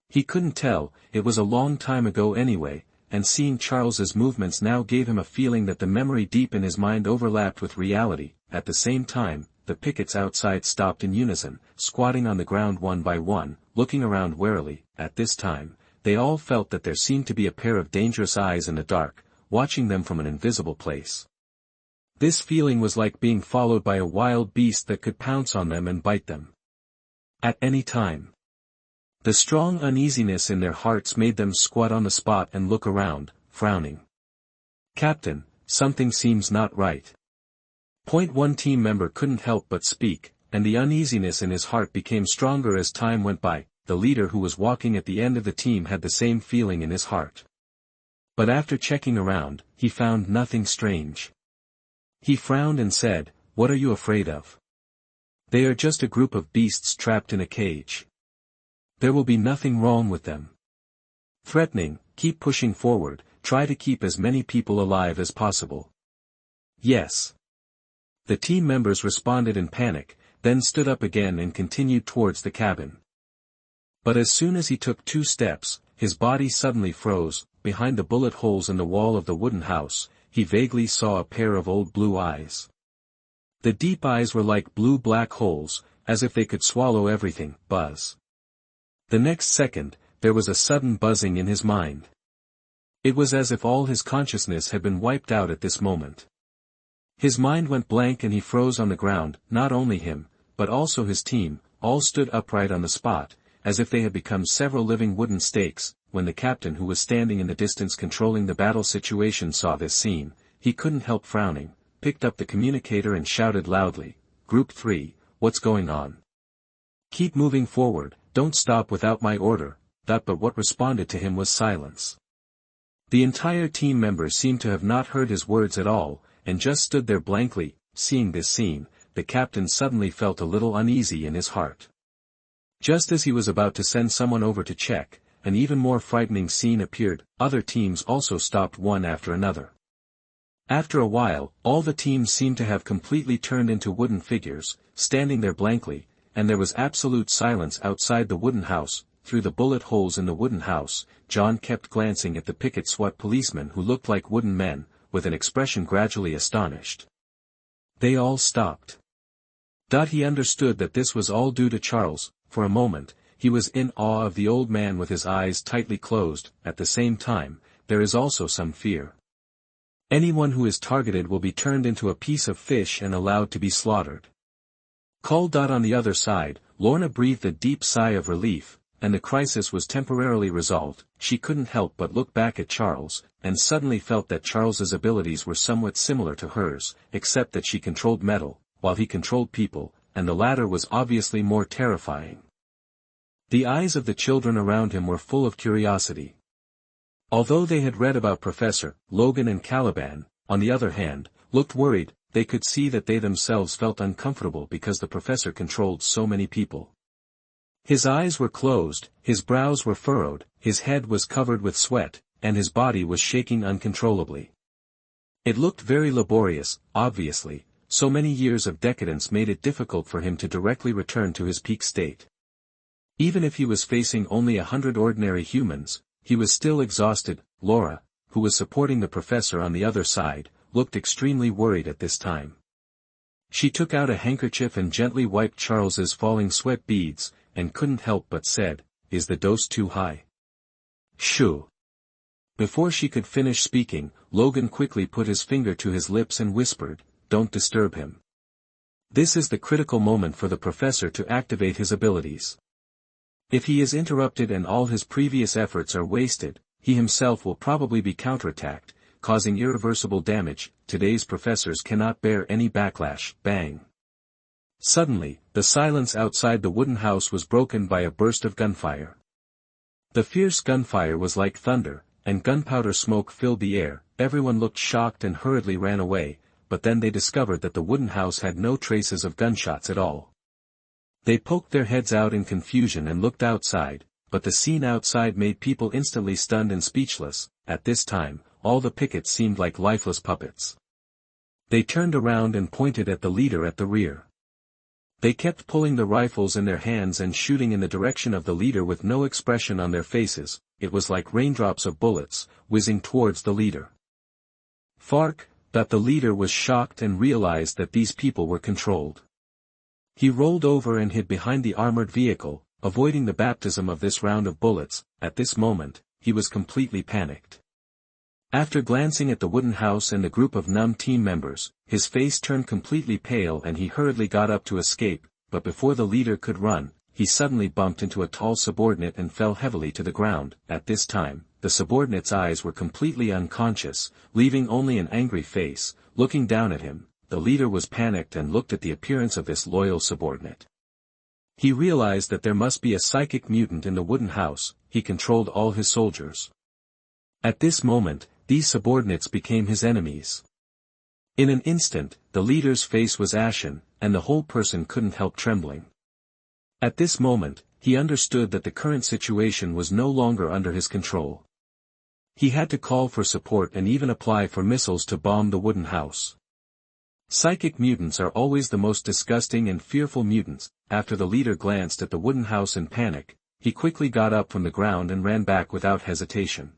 He couldn't tell. It was a long time ago anyway. and seeing Charles's movements now gave him a feeling that the memory deep in his mind overlapped with reality. At the same time, the pickets outside stopped in unison, squatting on the ground one by one, looking around warily. At this time, they all felt that there seemed to be a pair of dangerous eyes in the dark, watching them from an invisible place. This feeling was like being followed by a wild beast that could pounce on them and bite them at any time. The strong uneasiness in their hearts made them squat on the spot and look around, frowning. "Captain, something seems not right." One team member couldn't help but speak, and the uneasiness in his heart became stronger as time went by. The leader who was walking at the end of the team had the same feeling in his heart. But after checking around, he found nothing strange. He frowned and said, "What are you afraid of? They are just a group of beasts trapped in a cage. There will be nothing wrong with them." Threatening, "Keep pushing forward, try to keep as many people alive as possible." "Yes." The team members responded in panic, then stood up again and continued towards the cabin. But as soon as he took 2 steps, his body suddenly froze. Behind the bullet holes in the wall of the wooden house, he vaguely saw a pair of old blue eyes. The deep eyes were like blue-black holes, as if they could swallow everything. Buzz. The next second, there was a sudden buzzing in his mind. It was as if all his consciousness had been wiped out at this moment. His mind went blank and he froze on the ground. Not only him, but also his team, all stood upright on the spot, as if they had become several living wooden stakes. When the captain who was standing in the distance controlling the battle situation saw this scene, he couldn't help frowning, picked up the communicator and shouted loudly, "Group 3, what's going on? Keep moving forward, don't stop without my order." But what responded to him was silence. The entire team members seemed to have not heard his words at all, and just stood there blankly. Seeing this scene, the captain suddenly felt a little uneasy in his heart. Just as he was about to send someone over to check, an even more frightening scene appeared. Other teams also stopped one after another. After a while, all the teams seemed to have completely turned into wooden figures, standing there blankly, and there was absolute silence outside the wooden house. Through the bullet holes in the wooden house, John kept glancing at the picket SWAT policemen who looked like wooden men, with an expression gradually astonished. They all stopped. He understood that this was all due to Charles. For a moment, he was in awe of the old man with his eyes tightly closed. At the same time, there is also some fear. Anyone who is targeted will be turned into a piece of fish and allowed to be slaughtered. On the other side, Lorna breathed a deep sigh of relief, and the crisis was temporarily resolved. She couldn't help but look back at Charles, and suddenly felt that Charles's abilities were somewhat similar to hers, except that she controlled metal, while he controlled people, and the latter was obviously more terrifying. The eyes of the children around him were full of curiosity. Although they had read about Professor Logan and Caliban, on the other hand, looked worried, they could see that they themselves felt uncomfortable because the professor controlled so many people. His eyes were closed, his brows were furrowed, his head was covered with sweat, and his body was shaking uncontrollably. It looked very laborious. Obviously, so many years of decadence made it difficult for him to directly return to his peak state. Even if he was facing only 100 ordinary humans, he was still exhausted. Laura, who was supporting the professor on the other side, looked extremely worried at this time. She took out a handkerchief and gently wiped Charles's falling sweat beads, and couldn't help but said, "Is the dose too high?" "Shoo." Before she could finish speaking, Logan quickly put his finger to his lips and whispered, "Don't disturb him. This is the critical moment for the professor to activate his abilities. If he is interrupted and all his previous efforts are wasted, he himself will probably be counterattacked, causing irreversible damage. Today's professors cannot bear any backlash." Bang. Suddenly, the silence outside the wooden house was broken by a burst of gunfire. The fierce gunfire was like thunder, and gunpowder smoke filled the air. Everyone looked shocked and hurriedly ran away, but then they discovered that the wooden house had no traces of gunshots at all. They poked their heads out in confusion and looked outside, but the scene outside made people instantly stunned and speechless. At this time, all the pickets seemed like lifeless puppets. They turned around and pointed at the leader at the rear. They kept pulling the rifles in their hands and shooting in the direction of the leader with no expression on their faces. it was like raindrops of bullets, whizzing towards the leader. Fark, that the leader was shocked and realized that these people were controlled. He rolled over and hid behind the armored vehicle, avoiding the baptism of this round of bullets. At this moment, he was completely panicked. After glancing at the wooden house and the group of numb team members, his face turned completely pale and he hurriedly got up to escape, but before the leader could run, he suddenly bumped into a tall subordinate and fell heavily to the ground. At this time, the subordinate's eyes were completely unconscious, leaving only an angry face. Looking down at him, the leader was panicked and looked at the appearance of this loyal subordinate. He realized that there must be a psychic mutant in the wooden house. He controlled all his soldiers. At this moment, these subordinates became his enemies. In an instant, the leader's face was ashen, and the whole person couldn't help trembling. At this moment, he understood that the current situation was no longer under his control. He had to call for support and even apply for missiles to bomb the wooden house. Psychic mutants are always the most disgusting and fearful mutants. After the leader glanced at the wooden house in panic, he quickly got up from the ground and ran back without hesitation.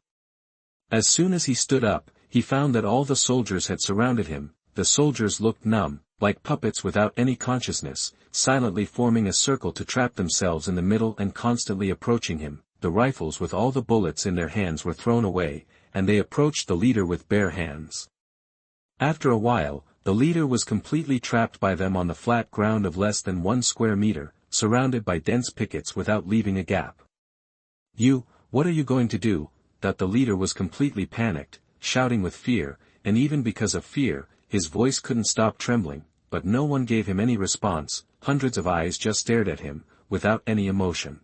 As soon as he stood up, he found that all the soldiers had surrounded him. The soldiers looked numb, like puppets without any consciousness, silently forming a circle to trap themselves in the middle and constantly approaching him. The rifles with all the bullets in their hands were thrown away, and they approached the leader with bare hands. After a while, the leader was completely trapped by them on the flat ground of less than 1 square meter, surrounded by dense pickets without leaving a gap. What are you going to do? That the leader was completely panicked, shouting with fear, and even because of fear, his voice couldn't stop trembling, but no one gave him any response. Hundreds of eyes just stared at him, without any emotion.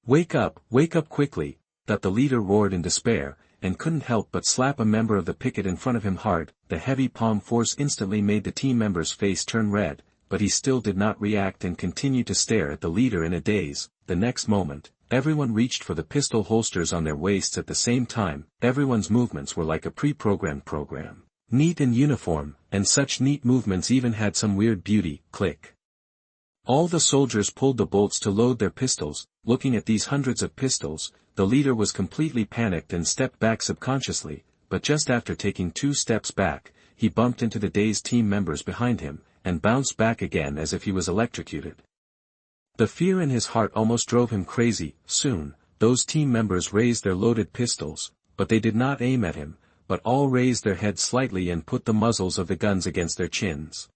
Wake up quickly, that the leader roared in despair, and couldn't help but slap a member of the picket in front of him hard. The heavy palm force instantly made the team member's face turn red, but he still did not react and continued to stare at the leader in a daze. The next moment, everyone reached for the pistol holsters on their waists at the same time. Everyone's movements were like a pre-programmed program. Neat and uniform, and such neat movements even had some weird beauty. Click. All the soldiers pulled the bolts to load their pistols. Looking at these hundreds of pistols, the leader was completely panicked and stepped back subconsciously, but just after taking 2 steps back, he bumped into the dazed team members behind him, and bounced back again as if he was electrocuted. The fear in his heart almost drove him crazy. Soon, those team members raised their loaded pistols, but they did not aim at him, but all raised their heads slightly and put the muzzles of the guns against their chins.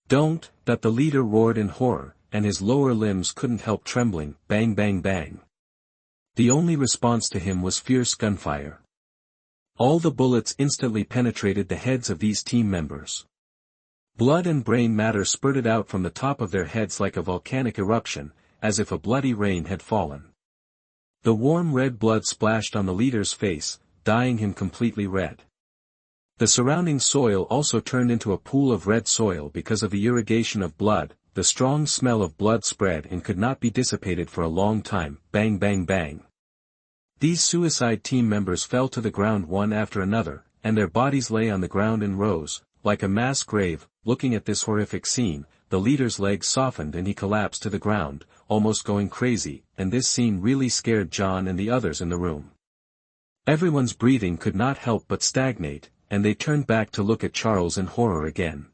Don't, that the leader roared in horror, and his lower limbs couldn't help trembling. Bang bang bang. The only response to him was fierce gunfire. All the bullets instantly penetrated the heads of these team members. Blood and brain matter spurted out from the top of their heads like a volcanic eruption, as if a bloody rain had fallen. The warm red blood splashed on the leader's face, dyeing him completely red. The surrounding soil also turned into a pool of red soil because of the irrigation of blood. The strong smell of blood spread and could not be dissipated for a long time. Bang bang bang. These suicide team members fell to the ground one after another, and their bodies lay on the ground in rows, like a mass grave. Looking at this horrific scene, the leader's legs softened and he collapsed to the ground, almost going crazy, and this scene really scared John and the others in the room. Everyone's breathing could not help but stagnate, and they turned back to look at Charles in horror again.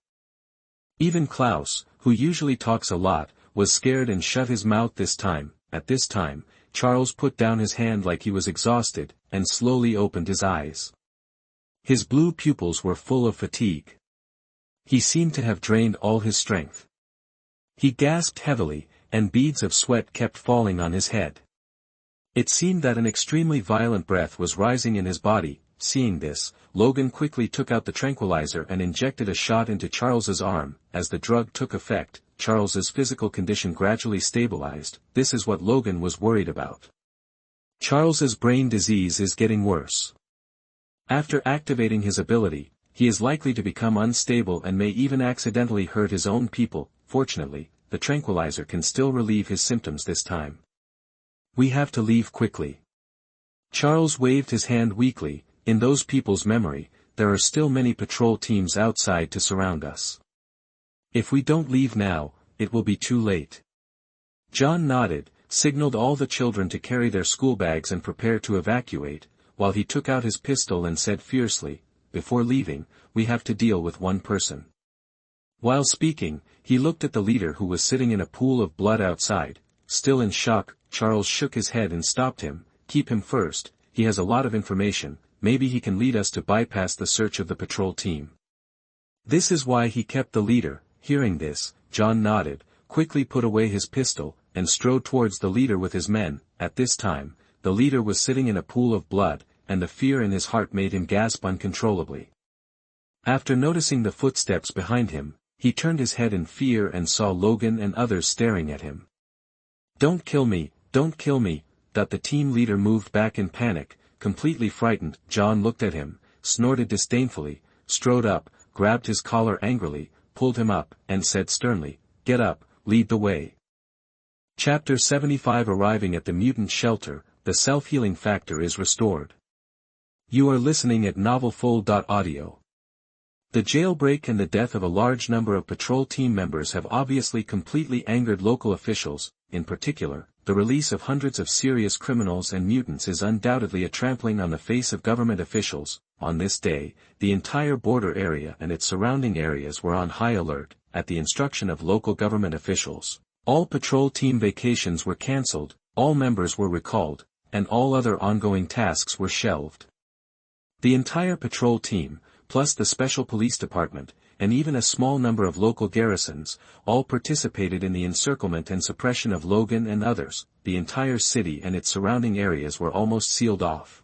Even Klaus, who usually talks a lot, was scared and shut his mouth this time. At this time, Charles put down his hand like he was exhausted, and slowly opened his eyes. His blue pupils were full of fatigue. He seemed to have drained all his strength. He gasped heavily, and beads of sweat kept falling on his head. It seemed that an extremely violent breath was rising in his body. Seeing this, Logan quickly took out the tranquilizer and injected a shot into Charles's arm. As the drug took effect, Charles's physical condition gradually stabilized. This is what Logan was worried about. Charles's brain disease is getting worse. After activating his ability, he is likely to become unstable and may even accidentally hurt his own people. Fortunately, the tranquilizer can still relieve his symptoms this time. We have to leave quickly. Charles waved his hand weakly. In those people's memory, there are still many patrol teams outside to surround us. If we don't leave now, it will be too late. John nodded, signaled all the children to carry their school bags and prepare to evacuate, while he took out his pistol and said fiercely, "Before leaving, we have to deal with one person." While speaking, he looked at the leader who was sitting in a pool of blood outside. Still in shock, Charles shook his head and stopped him. "Keep him first, he has a lot of information, maybe he can lead us to bypass the search of the patrol team." This is why he kept the leader. Hearing this, John nodded, quickly put away his pistol, and strode towards the leader with his men. At this time, the leader was sitting in a pool of blood, and the fear in his heart made him gasp uncontrollably. After noticing the footsteps behind him, he turned his head in fear and saw Logan and others staring at him. "Don't kill me, don't kill me," that the team leader moved back in panic, completely frightened. John looked at him, snorted disdainfully, strode up, grabbed his collar angrily, pulled him up, and said sternly, "Get up, lead the way." Chapter 75. Arriving at the mutant shelter, the self-healing factor is restored. You are listening at novelfull.audio. The jailbreak and the death of a large number of patrol team members have obviously completely angered local officials. In particular, the release of hundreds of serious criminals and mutants is undoubtedly a trampling on the face of government officials. On this day, the entire border area and its surrounding areas were on high alert, at the instruction of local government officials. All patrol team vacations were cancelled, all members were recalled, and all other ongoing tasks were shelved. The entire patrol team, plus the Special Police Department, and even a small number of local garrisons, all participated in the encirclement and suppression of Logan and others. The entire city and its surrounding areas were almost sealed off.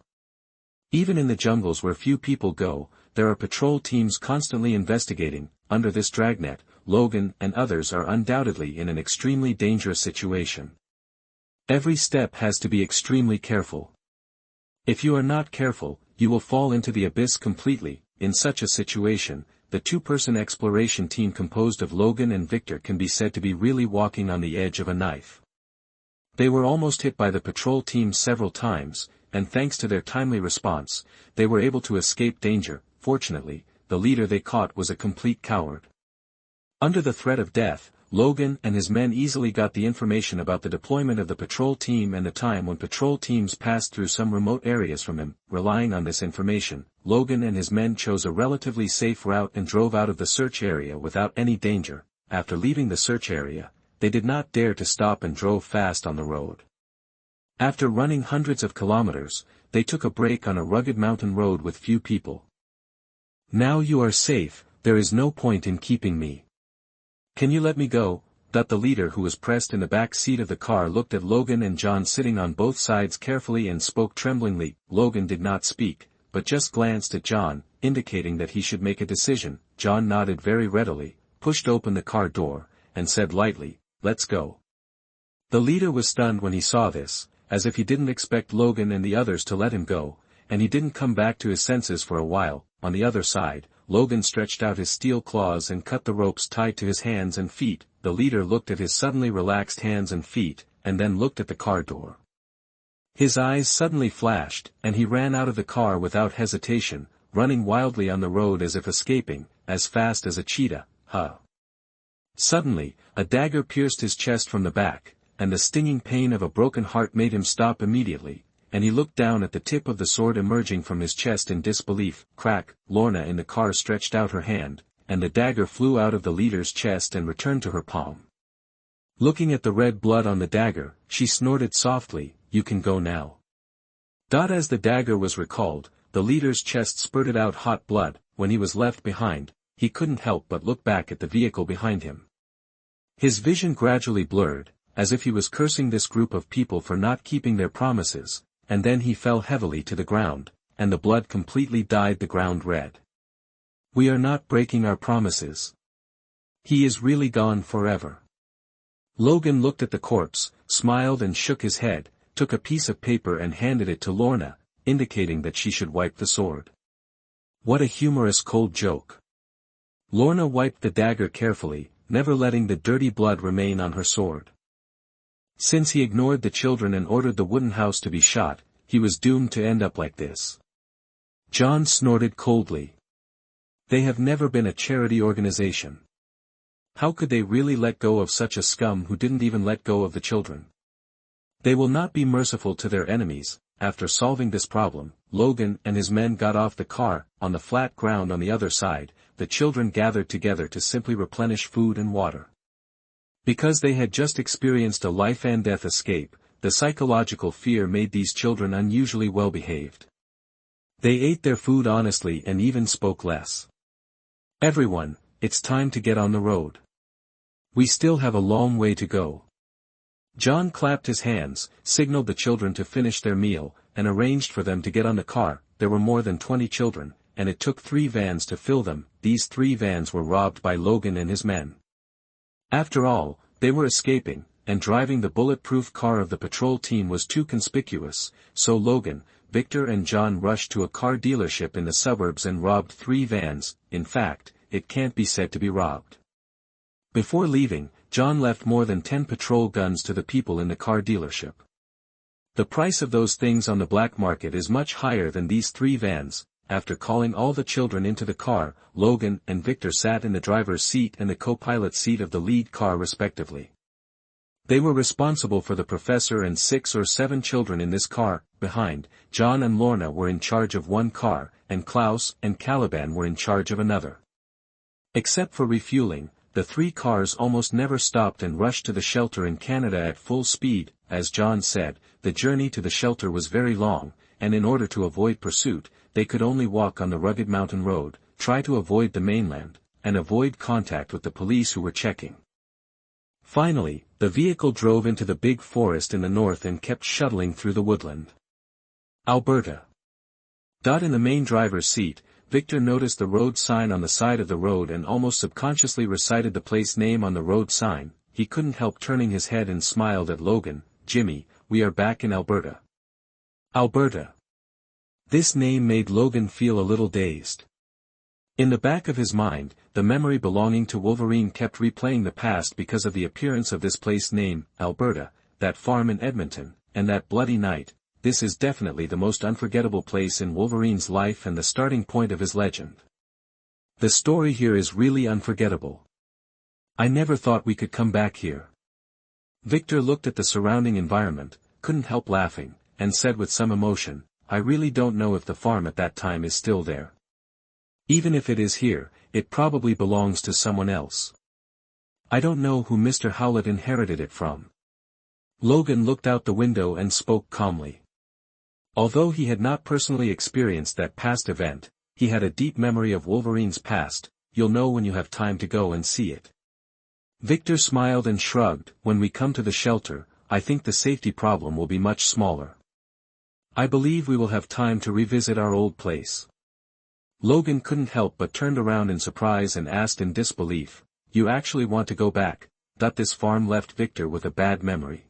Even in the jungles where few people go, there are patrol teams constantly investigating. Under this dragnet, Logan and others are undoubtedly in an extremely dangerous situation. Every step has to be extremely careful. If you are not careful, you will fall into the abyss completely. In such a situation, the two-person exploration team composed of Logan and Victor can be said to be really walking on the edge of a knife. They were almost hit by the patrol team several times, and thanks to their timely response, they were able to escape danger. Fortunately, the leader they caught was a complete coward. Under the threat of death, Logan and his men easily got the information about the deployment of the patrol team and the time when patrol teams passed through some remote areas from him. Relying on this information, Logan and his men chose a relatively safe route and drove out of the search area without any danger. After leaving the search area, they did not dare to stop and drove fast on the road. After running hundreds of kilometers, they took a break on a rugged mountain road with few people. "Now you are safe, there is no point in keeping me. Can you let me go?" That the leader who was pressed in the back seat of the car looked at Logan and John sitting on both sides carefully and spoke tremblingly. Logan did not speak, but just glanced at John, indicating that he should make a decision. John nodded very readily, pushed open the car door, and said lightly, "Let's go." The leader was stunned when he saw this, as if he didn't expect Logan and the others to let him go, and he didn't come back to his senses for a while. On the other side, Logan stretched out his steel claws and cut the ropes tied to his hands and feet. The leader looked at his suddenly relaxed hands and feet, and then looked at the car door. His eyes suddenly flashed, and he ran out of the car without hesitation, running wildly on the road as if escaping, as fast as a cheetah. Suddenly, a dagger pierced his chest from the back, and the stinging pain of a broken heart made him stop immediately, and he looked down at the tip of the sword emerging from his chest in disbelief. Crack! Lorna in the car stretched out her hand, and the dagger flew out of the leader's chest and returned to her palm. Looking at the red blood on the dagger, she snorted softly, "You can go now." As the dagger was recalled, the leader's chest spurted out hot blood. When he was left behind, he couldn't help but look back at the vehicle behind him. His vision gradually blurred, as if he was cursing this group of people for not keeping their promises, and then he fell heavily to the ground, and the blood completely dyed the ground red. "We are not breaking our promises. He is really gone forever." Logan looked at the corpse, smiled and shook his head, took a piece of paper and handed it to Lorna, indicating that she should wipe the sword. What a humorous cold joke. Lorna wiped the dagger carefully, never letting the dirty blood remain on her sword. Since he ignored the children and ordered the wooden house to be shot, he was doomed to end up like this. John snorted coldly. They have never been a charity organization. How could they really let go of such a scum who didn't even let go of the children? They will not be merciful to their enemies. After solving this problem, Logan and his men got off the car. On the flat ground on the other side, the children gathered together to simply replenish food and water. Because they had just experienced a life-and-death escape, the psychological fear made these children unusually well-behaved. They ate their food honestly and even spoke less. "Everyone, it's time to get on the road. We still have a long way to go." John clapped his hands, signaled the children to finish their meal, and arranged for them to get on the car. There were more than 20 children, and it took 3 vans to fill them. These 3 vans were robbed by Logan and his men. After all, they were escaping, and driving the bulletproof car of the patrol team was too conspicuous, so Logan, Victor and John rushed to a car dealership in the suburbs and robbed 3 vans. In fact, it can't be said to be robbed. Before leaving, John left more than 10 patrol guns to the people in the car dealership. The price of those things on the black market is much higher than these 3 vans. After calling all the children into the car, Logan and Victor sat in the driver's seat and the co-pilot seat of the lead car respectively. They were responsible for the professor and 6 or 7 children in this car. Behind, John and Lorna were in charge of one car, and Klaus and Caliban were in charge of another. Except for refueling, the 3 cars almost never stopped and rushed to the shelter in Canada at full speed. As John said, the journey to the shelter was very long, and in order to avoid pursuit, they could only walk on the rugged mountain road, try to avoid the mainland, and avoid contact with the police who were checking. Finally, the vehicle drove into the big forest in the north and kept shuttling through the woodland. Alberta. In the main driver's seat, Victor noticed the road sign on the side of the road and almost subconsciously recited the place name on the road sign. He couldn't help turning his head and smiled at Logan. "Jimmy, we are back in Alberta." Alberta. This name made Logan feel a little dazed. In the back of his mind, the memory belonging to Wolverine kept replaying the past because of the appearance of this place name, Alberta, that farm in Edmonton, and that bloody night. This is definitely the most unforgettable place in Wolverine's life and the starting point of his legend. The story here is really unforgettable. I never thought we could come back here. Victor looked at the surrounding environment, couldn't help laughing, and said with some emotion, "I really don't know if the farm at that time is still there. Even if it is here, it probably belongs to someone else. I don't know who Mr. Howlett inherited it from." Logan looked out the window and spoke calmly. Although he had not personally experienced that past event, he had a deep memory of Wolverine's past. "You'll know when you have time to go and see it." Victor smiled and shrugged. "When we come to the shelter, I think the safety problem will be much smaller. I believe we will have time to revisit our old place." Logan couldn't help but turned around in surprise and asked in disbelief, "You actually want to go back?" This farm left Victor with a bad memory.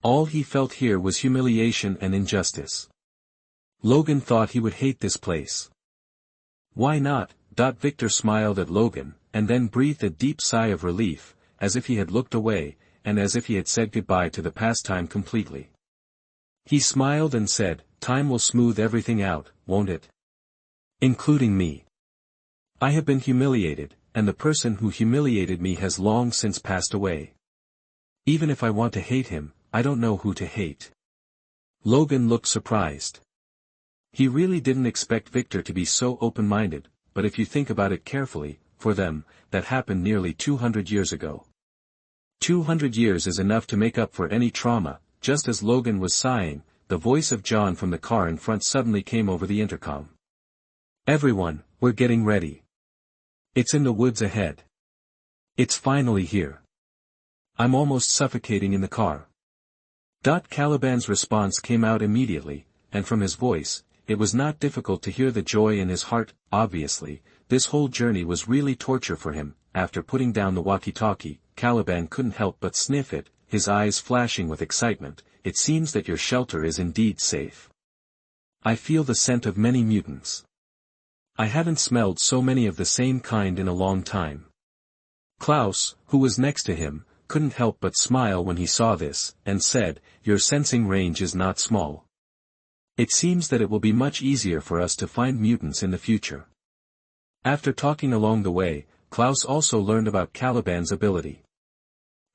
All he felt here was humiliation and injustice. Logan thought he would hate this place. "Why not?" Victor smiled at Logan, and then breathed a deep sigh of relief, as if he had looked away, and as if he had said goodbye to the pastime completely. He smiled and said, "Time will smooth everything out, won't it? Including me. I have been humiliated, and the person who humiliated me has long since passed away. Even if I want to hate him, I don't know who to hate." Logan looked surprised. He really didn't expect Victor to be so open-minded, but if you think about it carefully, for them, that happened nearly 200 years ago. 200 years is enough to make up for any trauma. Just as Logan was sighing, the voice of John from the car in front suddenly came over the intercom. "Everyone, we're getting ready. It's in the woods ahead. It's finally here. I'm almost suffocating in the car." Caliban's response came out immediately, and from his voice, it was not difficult to hear the joy in his heart. Obviously, this whole journey was really torture for him. After putting down the walkie-talkie, Caliban couldn't help but sniff it, his eyes flashing with excitement. "It seems that your shelter is indeed safe. I feel the scent of many mutants. I haven't smelled so many of the same kind in a long time." Klaus, who was next to him, couldn't help but smile when he saw this, and said, "Your sensing range is not small. It seems that it will be much easier for us to find mutants in the future." After talking along the way, Klaus also learned about Caliban's ability.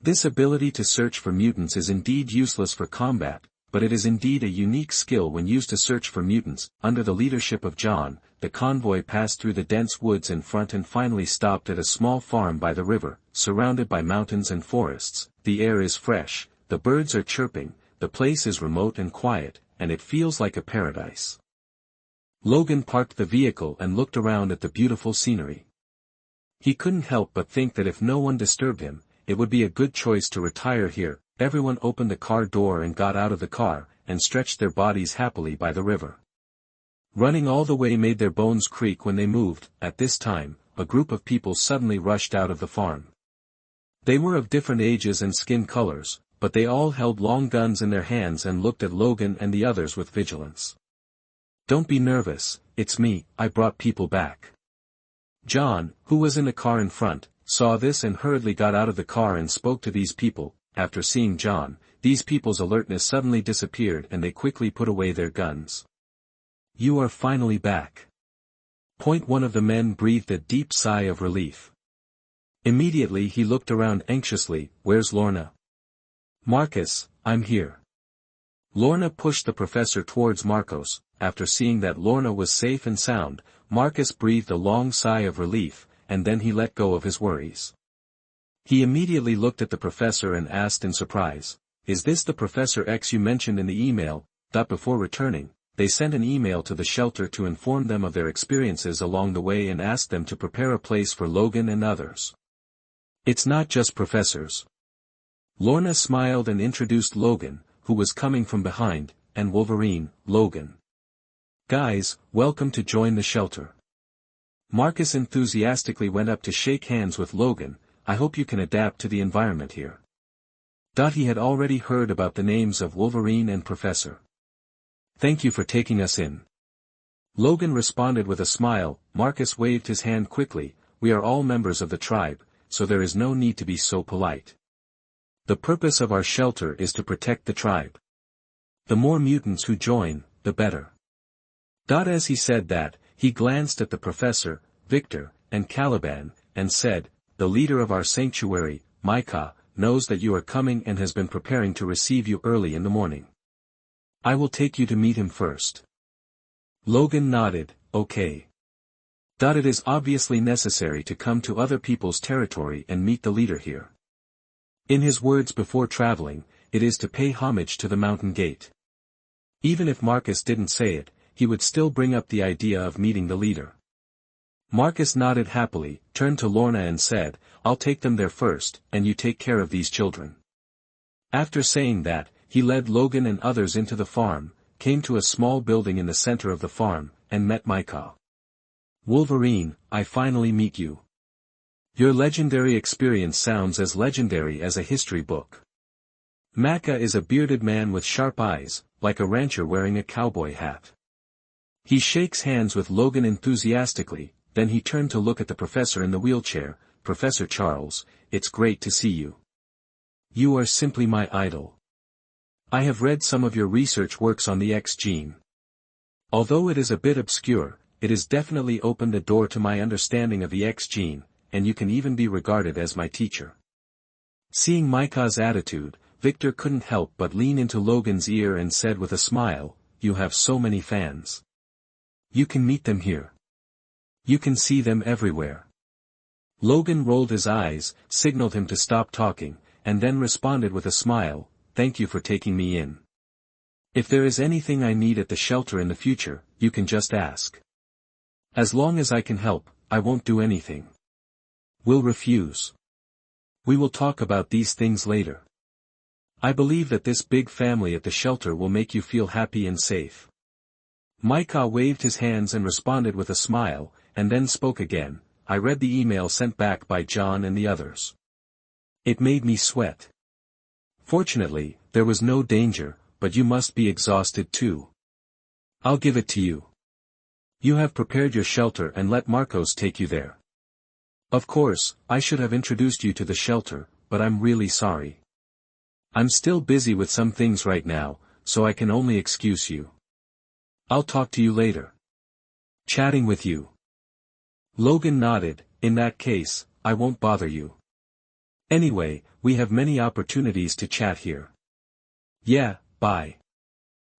This ability to search for mutants is indeed useless for combat, but it is indeed a unique skill when used to search for mutants. Under the leadership of John, the convoy passed through the dense woods in front and finally stopped at a small farm by the river, surrounded by mountains and forests. The air is fresh, the birds are chirping, the place is remote and quiet, and it feels like a paradise. Logan parked the vehicle and looked around at the beautiful scenery. He couldn't help but think that if no one disturbed him, it would be a good choice to retire here. Everyone opened the car door and got out of the car, and stretched their bodies happily by the river. Running all the way made their bones creak when they moved. At this time, a group of people suddenly rushed out of the farm. They were of different ages and skin colors, but they all held long guns in their hands and looked at Logan and the others with vigilance. "Don't be nervous, it's me, I brought people back." John, who was in the car in front, saw this and hurriedly got out of the car and spoke to these people. After seeing John, these people's alertness suddenly disappeared and they quickly put away their guns. "You are finally back." One of the men breathed a deep sigh of relief. Immediately he looked around anxiously. "Where's Lorna?" "Marcus, I'm here." Lorna pushed the professor towards Marcos. After seeing that Lorna was safe and sound, Marcus breathed a long sigh of relief, and then he let go of his worries. He immediately looked at the professor and asked in surprise, "Is this the Professor X you mentioned in the email?" Before returning, they sent an email to the shelter to inform them of their experiences along the way and asked them to prepare a place for Logan and others. "It's not just professors." Lorna smiled and introduced Logan, who was coming from behind, and Wolverine, Logan. "Guys, welcome to join the shelter." Marcus enthusiastically went up to shake hands with Logan. "I hope you can adapt to the environment here." He had already heard about the names of Wolverine and Professor. "Thank you for taking us in." Logan responded with a smile. Marcus waved his hand quickly. "We are all members of the tribe, so there is no need to be so polite. The purpose of our shelter is to protect the tribe. The more mutants who join, the better." As he said that, he glanced at the professor, Victor, and Caliban, and said, "The leader of our sanctuary, Micah, knows that you are coming and has been preparing to receive you early in the morning. I will take you to meet him first." Logan nodded, "Okay." It is obviously necessary to come to other people's territory and meet the leader here. In his words before traveling, it is to pay homage to the mountain gate. Even if Marcus didn't say it, he would still bring up the idea of meeting the leader. Marcus nodded happily, turned to Lorna and said, "I'll take them there first, and you take care of these children." After saying that, he led Logan and others into the farm, came to a small building in the center of the farm, and met Micah. "Wolverine, I finally meet you. Your legendary experience sounds as legendary as a history book." Micah is a bearded man with sharp eyes, like a rancher wearing a cowboy hat. He shakes hands with Logan enthusiastically, then he turned to look at the professor in the wheelchair. "Professor Charles, it's great to see you. You are simply my idol. I have read some of your research works on the X gene. Although it is a bit obscure, it has definitely opened a door to my understanding of the X gene, and you can even be regarded as my teacher." Seeing Micah's attitude, Victor couldn't help but lean into Logan's ear and said with a smile, "You have so many fans. You can meet them here. You can see them everywhere." Logan rolled his eyes, signaled him to stop talking, and then responded with a smile, "Thank you for taking me in. If there is anything I need at the shelter in the future, you can just ask. As long as I can help, I won't do anything. Will refuse. We will talk about these things later. I believe that this big family at the shelter will make you feel happy and safe." Micah waved his hands and responded with a smile, and then spoke again. "I read the email sent back by John and the others. It made me sweat. Fortunately, there was no danger, but you must be exhausted too. I'll give it to you. You have prepared your shelter and let Marcos take you there. Of course, I should have introduced you to the shelter, but I'm really sorry. I'm still busy with some things right now, so I can only excuse you. I'll talk to you later. Chatting with you." Logan nodded. "In that case, I won't bother you. Anyway, we have many opportunities to chat here. Yeah, bye.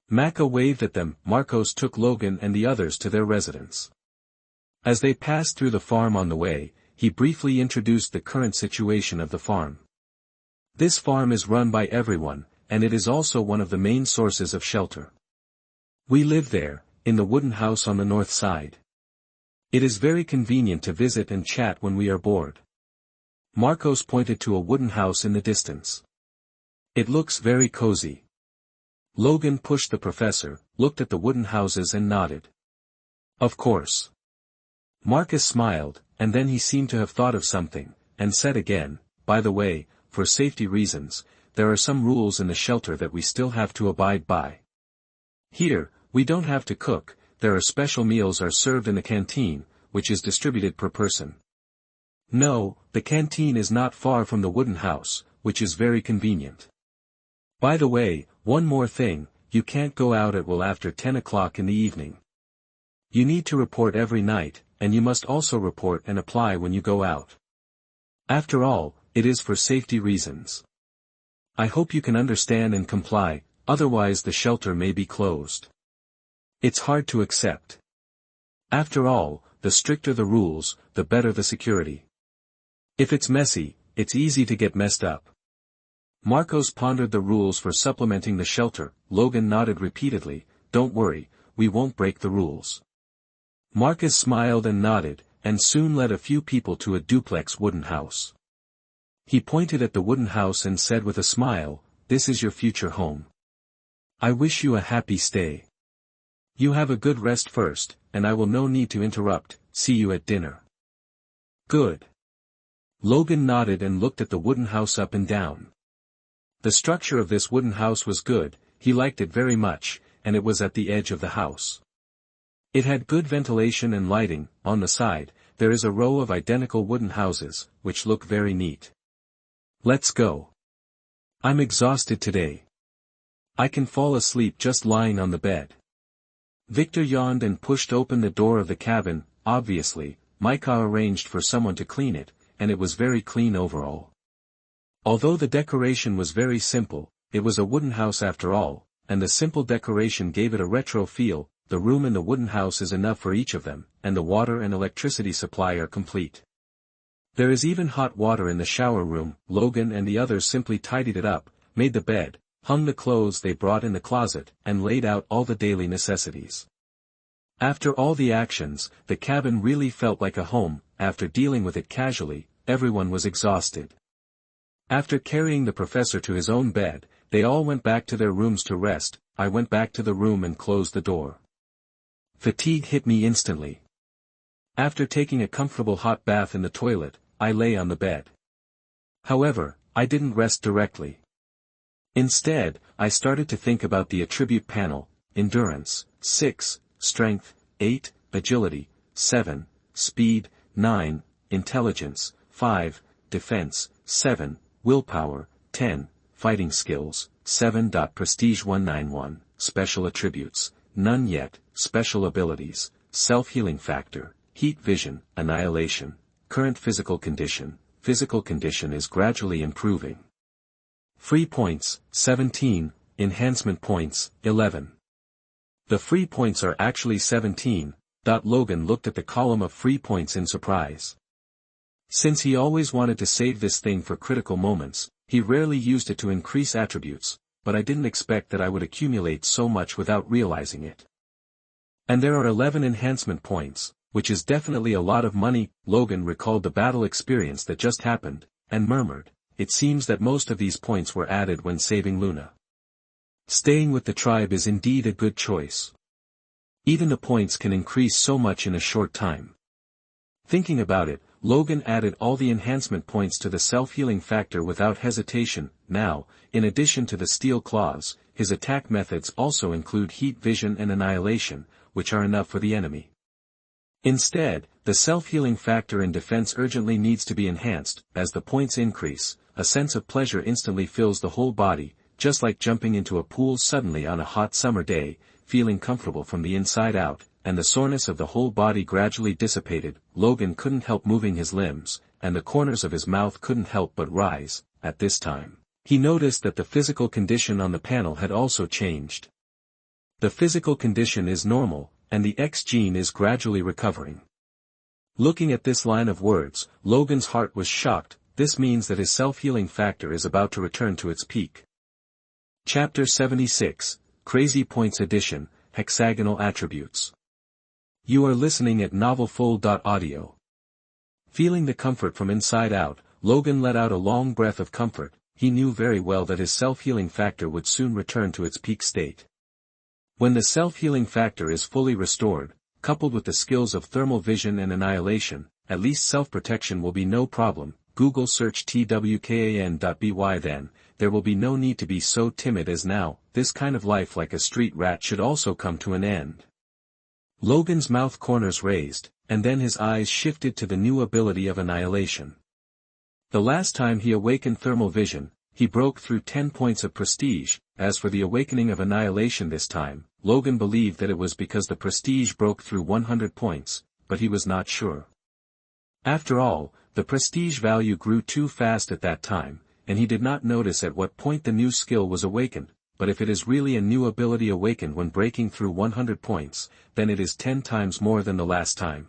Maka waved at them. Marcos took Logan and the others to their residence. As they passed through the farm on the way, he briefly introduced the current situation of the farm. This farm is run by everyone, and it is also one of the main sources of shelter. We live there, in the wooden house on the north side. It is very convenient to visit and chat when we are bored. Marcos pointed to a wooden house in the distance. It looks very cozy. Logan pushed the professor, looked at the wooden houses and nodded. Of course. Marcus smiled, and then he seemed to have thought of something, and said again, by the way, for safety reasons, there are some rules in the shelter that we still have to abide by. Here, we don't have to cook, there are special meals are served in the canteen, which is distributed per person. No, the canteen is not far from the wooden house, which is very convenient. By the way, one more thing, you can't go out at well after 10 o'clock in the evening. You need to report every night, and you must also report and apply when you go out. After all, it is for safety reasons. I hope you can understand and comply, otherwise the shelter may be closed. It's hard to accept. After all, the stricter the rules, the better the security. If it's messy, it's easy to get messed up. Marcos pondered the rules for supplementing the shelter. Logan nodded repeatedly, don't worry, we won't break the rules. Marcus smiled and nodded, and soon led a few people to a duplex wooden house. He pointed at the wooden house and said with a smile, this is your future home. I wish you a happy stay. You have a good rest first, and I will no need to interrupt, see you at dinner. Good. Logan nodded and looked at the wooden house up and down. The structure of this wooden house was good, he liked it very much, and it was at the edge of the house. It had good ventilation and lighting. On the side, there is a row of identical wooden houses, which look very neat. Let's go. I'm exhausted today. I can fall asleep just lying on the bed. Victor yawned and pushed open the door of the cabin. Obviously, Micah arranged for someone to clean it, and it was very clean overall. Although the decoration was very simple, it was a wooden house after all, and the simple decoration gave it a retro feel. The room in the wooden house is enough for each of them, and the water and electricity supply are complete. There is even hot water in the shower room. Logan and the others simply tidied it up, made the bed, hung the clothes they brought in the closet, and laid out all the daily necessities. After all the actions, the cabin really felt like a home. After dealing with it casually, everyone was exhausted. After carrying the professor to his own bed, they all went back to their rooms to rest. I went back to the room and closed the door. Fatigue hit me instantly. After taking a comfortable hot bath in the toilet, I lay on the bed. However, I didn't rest directly. Instead, I started to think about the attribute panel: endurance, 6, strength, 8, agility, 7, speed, 9, intelligence, 5, defense, 7, willpower, 10, fighting skills, 7. Prestige 191, special attributes, none yet, special abilities, self-healing factor, heat vision, annihilation, current physical condition is gradually improving. Free points, 17, enhancement points, 11. The free points are actually 17. Logan looked at the column of free points in surprise. Since he always wanted to save this thing for critical moments, he rarely used it to increase attributes, but I didn't expect that I would accumulate so much without realizing it. And there are 11 enhancement points, which is definitely a lot of money. Logan recalled the battle experience that just happened, and murmured, it seems that most of these points were added when saving Luna. Staying with the tribe is indeed a good choice. Even the points can increase so much in a short time. Thinking about it, Logan added all the enhancement points to the self-healing factor without hesitation. Now, in addition to the steel claws, his attack methods also include heat vision and annihilation, which are enough for the enemy. Instead, the self-healing factor in defense urgently needs to be enhanced. As the points increase, a sense of pleasure instantly fills the whole body, just like jumping into a pool suddenly on a hot summer day, feeling comfortable from the inside out, and the soreness of the whole body gradually dissipated. Logan couldn't help moving his limbs, and the corners of his mouth couldn't help but rise. At this time, he noticed that the physical condition on the panel had also changed. The physical condition is normal, and the X gene is gradually recovering. Looking at this line of words, Logan's heart was shocked. This means that his self-healing factor is about to return to its peak. Chapter 76, Crazy Points Edition, Hexagonal Attributes. You are listening at novelfull.audio. Feeling the comfort from inside out, Logan let out a long breath of comfort. He knew very well that his self-healing factor would soon return to its peak state. When the self-healing factor is fully restored, coupled with the skills of thermal vision and annihilation, at least self-protection will be no problem. Google search twkan.by. Then, there will be no need to be so timid as now. This kind of life like a street rat should also come to an end. Logan's mouth corners raised, and then his eyes shifted to the new ability of annihilation. The last time he awakened thermal vision, he broke through 10 points of prestige. As for the awakening of annihilation this time, Logan believed that it was because the prestige broke through 100 points, but he was not sure. After all, the prestige value grew too fast at that time, and he did not notice at what point the new skill was awakened. But if it is really a new ability awakened when breaking through 100 points, then it is 10 times more than the last time.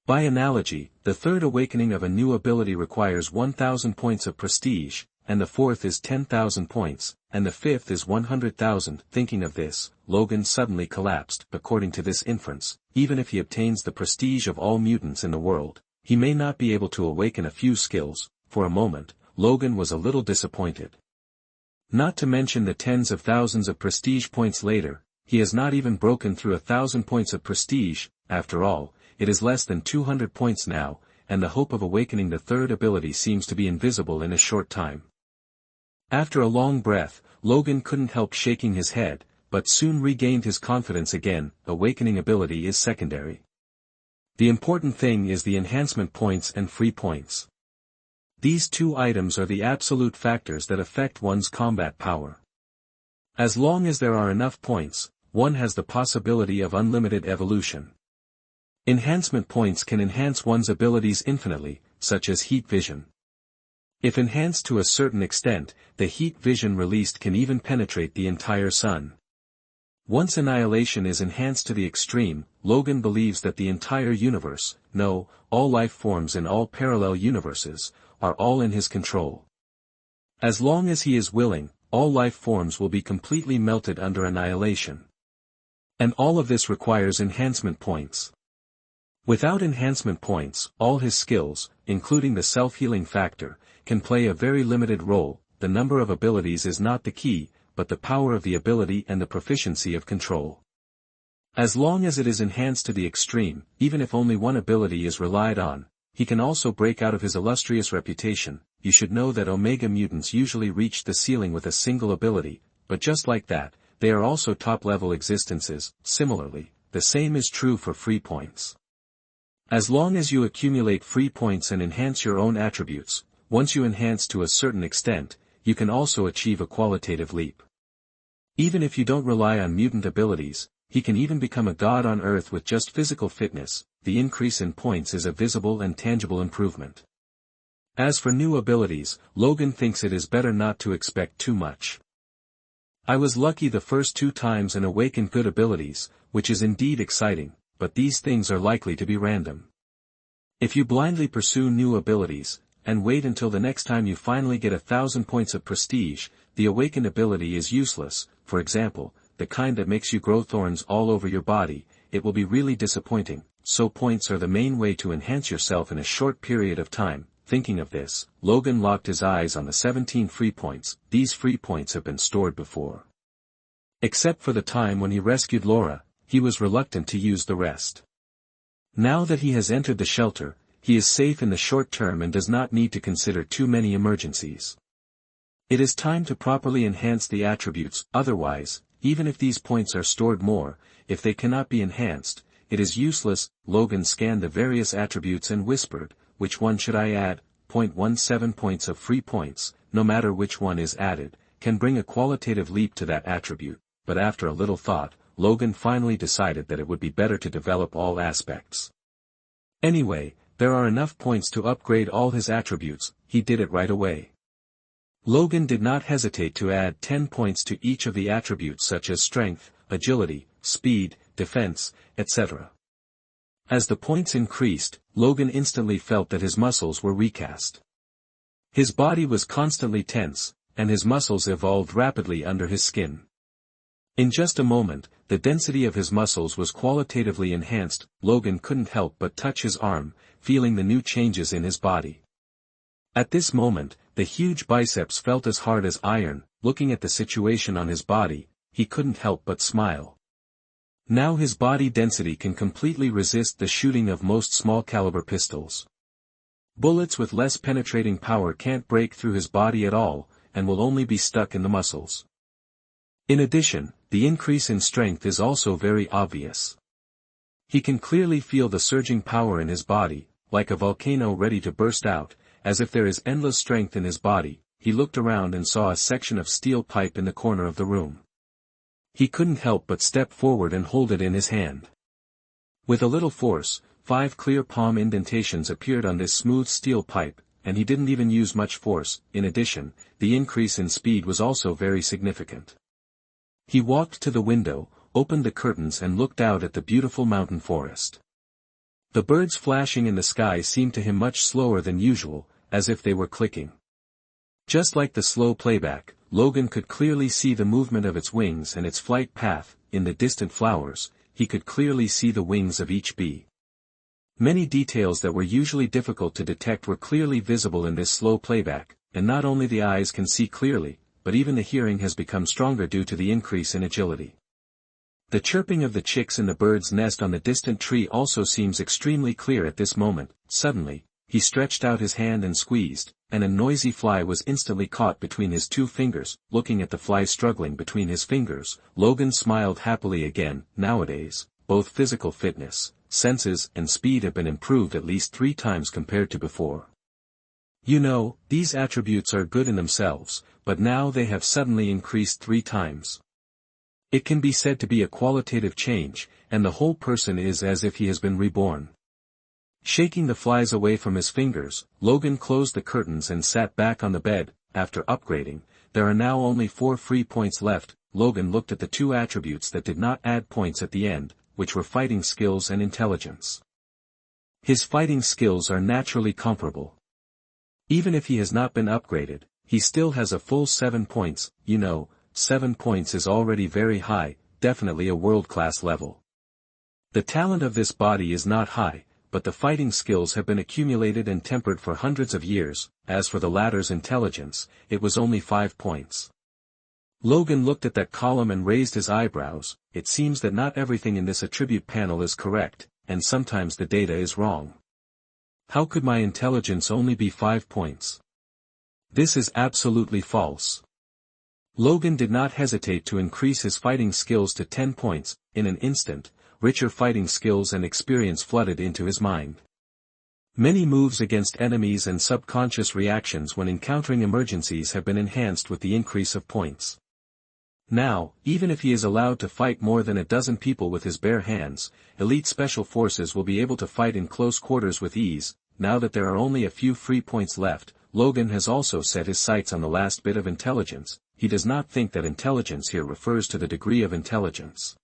By analogy, the third awakening of a new ability requires 1,000 points of prestige, and the fourth is 10,000 points, and the fifth is 100,000. Thinking of this, Logan suddenly collapsed. According to this inference, even if he obtains the prestige of all mutants in the world, he may not be able to awaken a few skills. For a moment, Logan was a little disappointed. Not to mention the tens of thousands of prestige points later, he has not even broken through 1,000 points of prestige. After all, it is less than 200 points now, and the hope of awakening the third ability seems to be invisible in a short time. After a long breath, Logan couldn't help shaking his head, but soon regained his confidence again. Awakening ability is secondary. The important thing is the enhancement points and free points. These two items are the absolute factors that affect one's combat power. As long as there are enough points, one has the possibility of unlimited evolution. Enhancement points can enhance one's abilities infinitely, such as heat vision. If enhanced to a certain extent, the heat vision released can even penetrate the entire sun. Once annihilation is enhanced to the extreme, Logan believes that the entire universe, no, all life forms in all parallel universes, are all in his control. As long as he is willing, all life forms will be completely melted under annihilation. And all of this requires enhancement points. Without enhancement points, all his skills, including the self-healing factor, can play a very limited role. The number of abilities is not the key, but the power of the ability and the proficiency of control. As long as it is enhanced to the extreme, even if only one ability is relied on, he can also break out of his illustrious reputation. You should know that Omega mutants usually reach the ceiling with a single ability, but just like that, they are also top-level existences. Similarly, the same is true for free points. As long as you accumulate free points and enhance your own attributes, once you enhance to a certain extent, you can also achieve a qualitative leap. Even if you don't rely on mutant abilities, he can even become a god on Earth with just physical fitness. The increase in points is a visible and tangible improvement. As for new abilities, Logan thinks it is better not to expect too much. I was lucky the first 2 times and awakened good abilities, which is indeed exciting, but these things are likely to be random. If you blindly pursue new abilities, and wait until the next time you finally get 1,000 points of prestige, the awakened ability is useless. For example, the kind that makes you grow thorns all over your body, it will be really disappointing. So points are the main way to enhance yourself in a short period of time. Thinking of this, Logan locked his eyes on the 17 free points. These free points have been stored before. Except for the time when he rescued Laura, he was reluctant to use the rest. Now that he has entered the shelter, he is safe in the short term and does not need to consider too many emergencies. It is time to properly enhance the attributes. Otherwise, even if these points are stored more, if they cannot be enhanced, it is useless. Logan scanned the various attributes and whispered, which one should I add? 0.17 points of free points, no matter which one is added, can bring a qualitative leap to that attribute. But after a little thought, Logan finally decided that it would be better to develop all aspects. Anyway, There are enough points to upgrade all his attributes, he did it right away. Logan did not hesitate to add 10 points to each of the attributes such as strength, agility, speed, defense, etc. As the points increased, Logan instantly felt that his muscles were recast. His body was constantly tense, and his muscles evolved rapidly under his skin. In just a moment, the density of his muscles was qualitatively enhanced. Logan couldn't help but touch his arm, feeling the new changes in his body. At this moment, the huge biceps felt as hard as iron. Looking at the situation on his body, he couldn't help but smile. Now his body density can completely resist the shooting of most small-caliber pistols. Bullets with less penetrating power can't break through his body at all, and will only be stuck in the muscles. In addition, the increase in strength is also very obvious. He can clearly feel the surging power in his body, like a volcano ready to burst out, as if there is endless strength in his body. He looked around and saw a section of steel pipe in the corner of the room. He couldn't help but step forward and hold it in his hand. With a little force, 5 clear palm indentations appeared on this smooth steel pipe, and he didn't even use much force. In addition, the increase in speed was also very significant. He walked to the window, opened the curtains and looked out at the beautiful mountain forest. The birds flashing in the sky seemed to him much slower than usual, as if they were clicking. Just like the slow playback, Logan could clearly see the movement of its wings and its flight path. In the distant flowers, he could clearly see the wings of each bee. Many details that were usually difficult to detect were clearly visible in this slow playback, and not only the eyes can see clearly, but even the hearing has become stronger due to the increase in agility. The chirping of the chicks in the bird's nest on the distant tree also seems extremely clear at this moment. Suddenly, he stretched out his hand and squeezed, and a noisy fly was instantly caught between his 2 fingers. Looking at the fly struggling between his fingers, Logan smiled happily again. Nowadays, both physical fitness, senses and speed have been improved at least 3 times compared to before. You know, these attributes are good in themselves, but now they have suddenly increased 3 times. It can be said to be a qualitative change, and the whole person is as if he has been reborn. Shaking the flies away from his fingers, Logan closed the curtains and sat back on the bed. After upgrading, there are now only 4 free points left. Logan looked at the 2 attributes that did not add points at the end, which were fighting skills and intelligence. His fighting skills are naturally comparable. Even if he has not been upgraded, he still has a full 7 points. 7 points is already very high, definitely a world-class level. The talent of this body is not high, but the fighting skills have been accumulated and tempered for hundreds of years. As for the latter's intelligence, it was only 5 points. Logan looked at that column and raised his eyebrows. It seems that not everything in this attribute panel is correct, and sometimes the data is wrong. How could my intelligence only be 5 points? This is absolutely false. Logan did not hesitate to increase his fighting skills to 10 points. In an instant, richer fighting skills and experience flooded into his mind. Many moves against enemies and subconscious reactions when encountering emergencies have been enhanced with the increase of points. Now, even if he is allowed to fight more than a dozen people with his bare hands, elite special forces will be able to fight in close quarters with ease. Now that there are only a few free points left, Logan has also set his sights on the last bit of intelligence. He does not think that intelligence here refers to the degree of intelligence.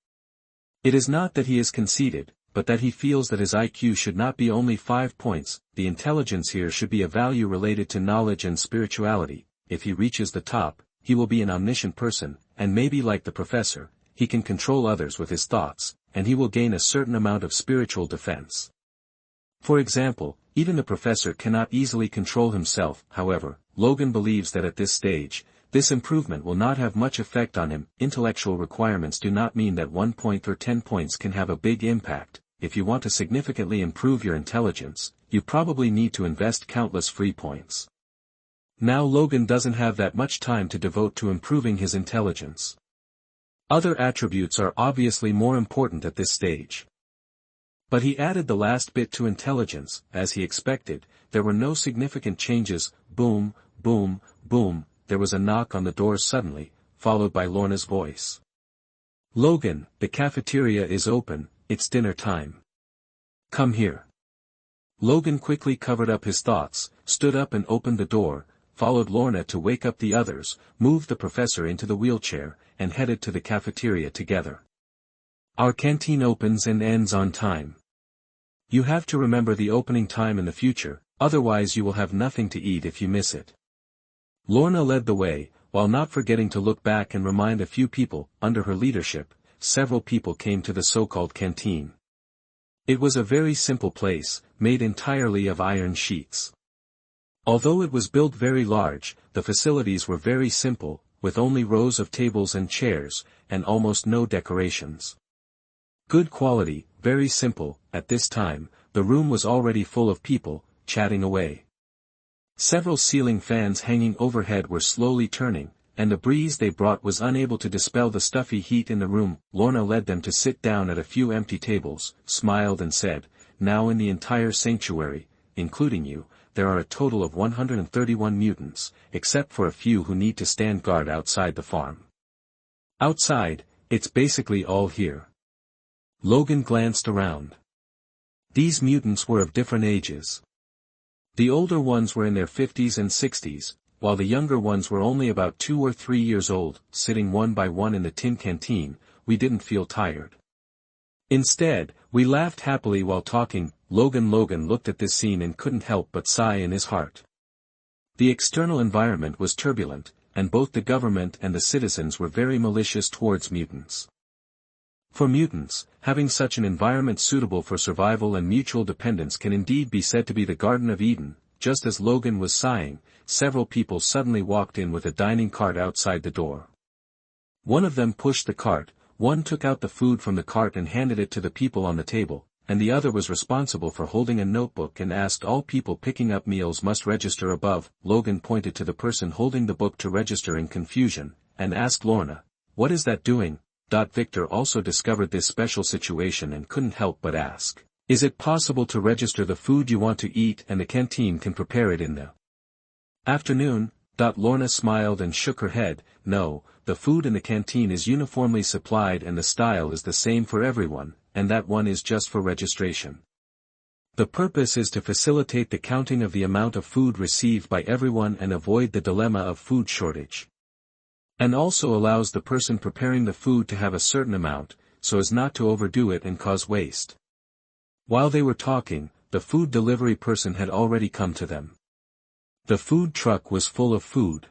It is not that he is conceited, but that he feels that his IQ should not be only 5 points. The intelligence here should be a value related to knowledge and spirituality. If he reaches the top, he will be an omniscient person, and maybe like the professor, he can control others with his thoughts, and he will gain a certain amount of spiritual defense. For example, even the professor cannot easily control himself. However, Logan believes that at this stage, this improvement will not have much effect on him. Intellectual requirements do not mean that 1 point or 10 points can have a big impact. If you want to significantly improve your intelligence, you probably need to invest countless free points. Now Logan doesn't have that much time to devote to improving his intelligence. Other attributes are obviously more important at this stage. But he added the last bit to intelligence. As he expected, there were no significant changes. Boom, boom, boom. There was a knock on the door suddenly, followed by Lorna's voice. Logan, the cafeteria is open, it's dinner time. Come here. Logan quickly covered up his thoughts, stood up and opened the door, followed Lorna to wake up the others, moved the professor into the wheelchair, and headed to the cafeteria together. Our canteen opens and ends on time. You have to remember the opening time in the future, otherwise you will have nothing to eat if you miss it. Lorna led the way, while not forgetting to look back and remind a few people. Under her leadership, several people came to the so-called canteen. It was a very simple place, made entirely of iron sheets. Although it was built very large, the facilities were very simple, with only rows of tables and chairs, and almost no decorations. Good quality, very simple. At this time, the room was already full of people, chatting away. Several ceiling fans hanging overhead were slowly turning, and the breeze they brought was unable to dispel the stuffy heat in the room. Lorna led them to sit down at a few empty tables, smiled and said, "Now in the entire sanctuary, including you, there are a total of 131 mutants, except for a few who need to stand guard outside the farm. Outside, it's basically all here." Logan glanced around. These mutants were of different ages. The older ones were in their 50s and 60s, while the younger ones were only about 2 or 3 years old. Sitting one by one in the tin canteen, we didn't feel tired. Instead, we laughed happily while talking. Logan looked at this scene and couldn't help but sigh in his heart. The external environment was turbulent, and both the government and the citizens were very malicious towards mutants. For mutants, having such an environment suitable for survival and mutual dependence can indeed be said to be the Garden of Eden. Just as Logan was sighing, several people suddenly walked in with a dining cart outside the door. One of them pushed the cart, one took out the food from the cart and handed it to the people on the table, and the other was responsible for holding a notebook and asked all people picking up meals must register above. Logan pointed to the person holding the book to register in confusion, and asked Lorna, "What is that doing?" Victor also discovered this special situation and couldn't help but ask, "Is it possible to register the food you want to eat and the canteen can prepare it in the afternoon?" Lorna smiled and shook her head. "No, the food in the canteen is uniformly supplied and the style is the same for everyone, and that one is just for registration. The purpose is to facilitate the counting of the amount of food received by everyone and avoid the dilemma of food shortage. And also allows the person preparing the food to have a certain amount, so as not to overdo it and cause waste." While they were talking, the food delivery person had already come to them. The food truck was full of food.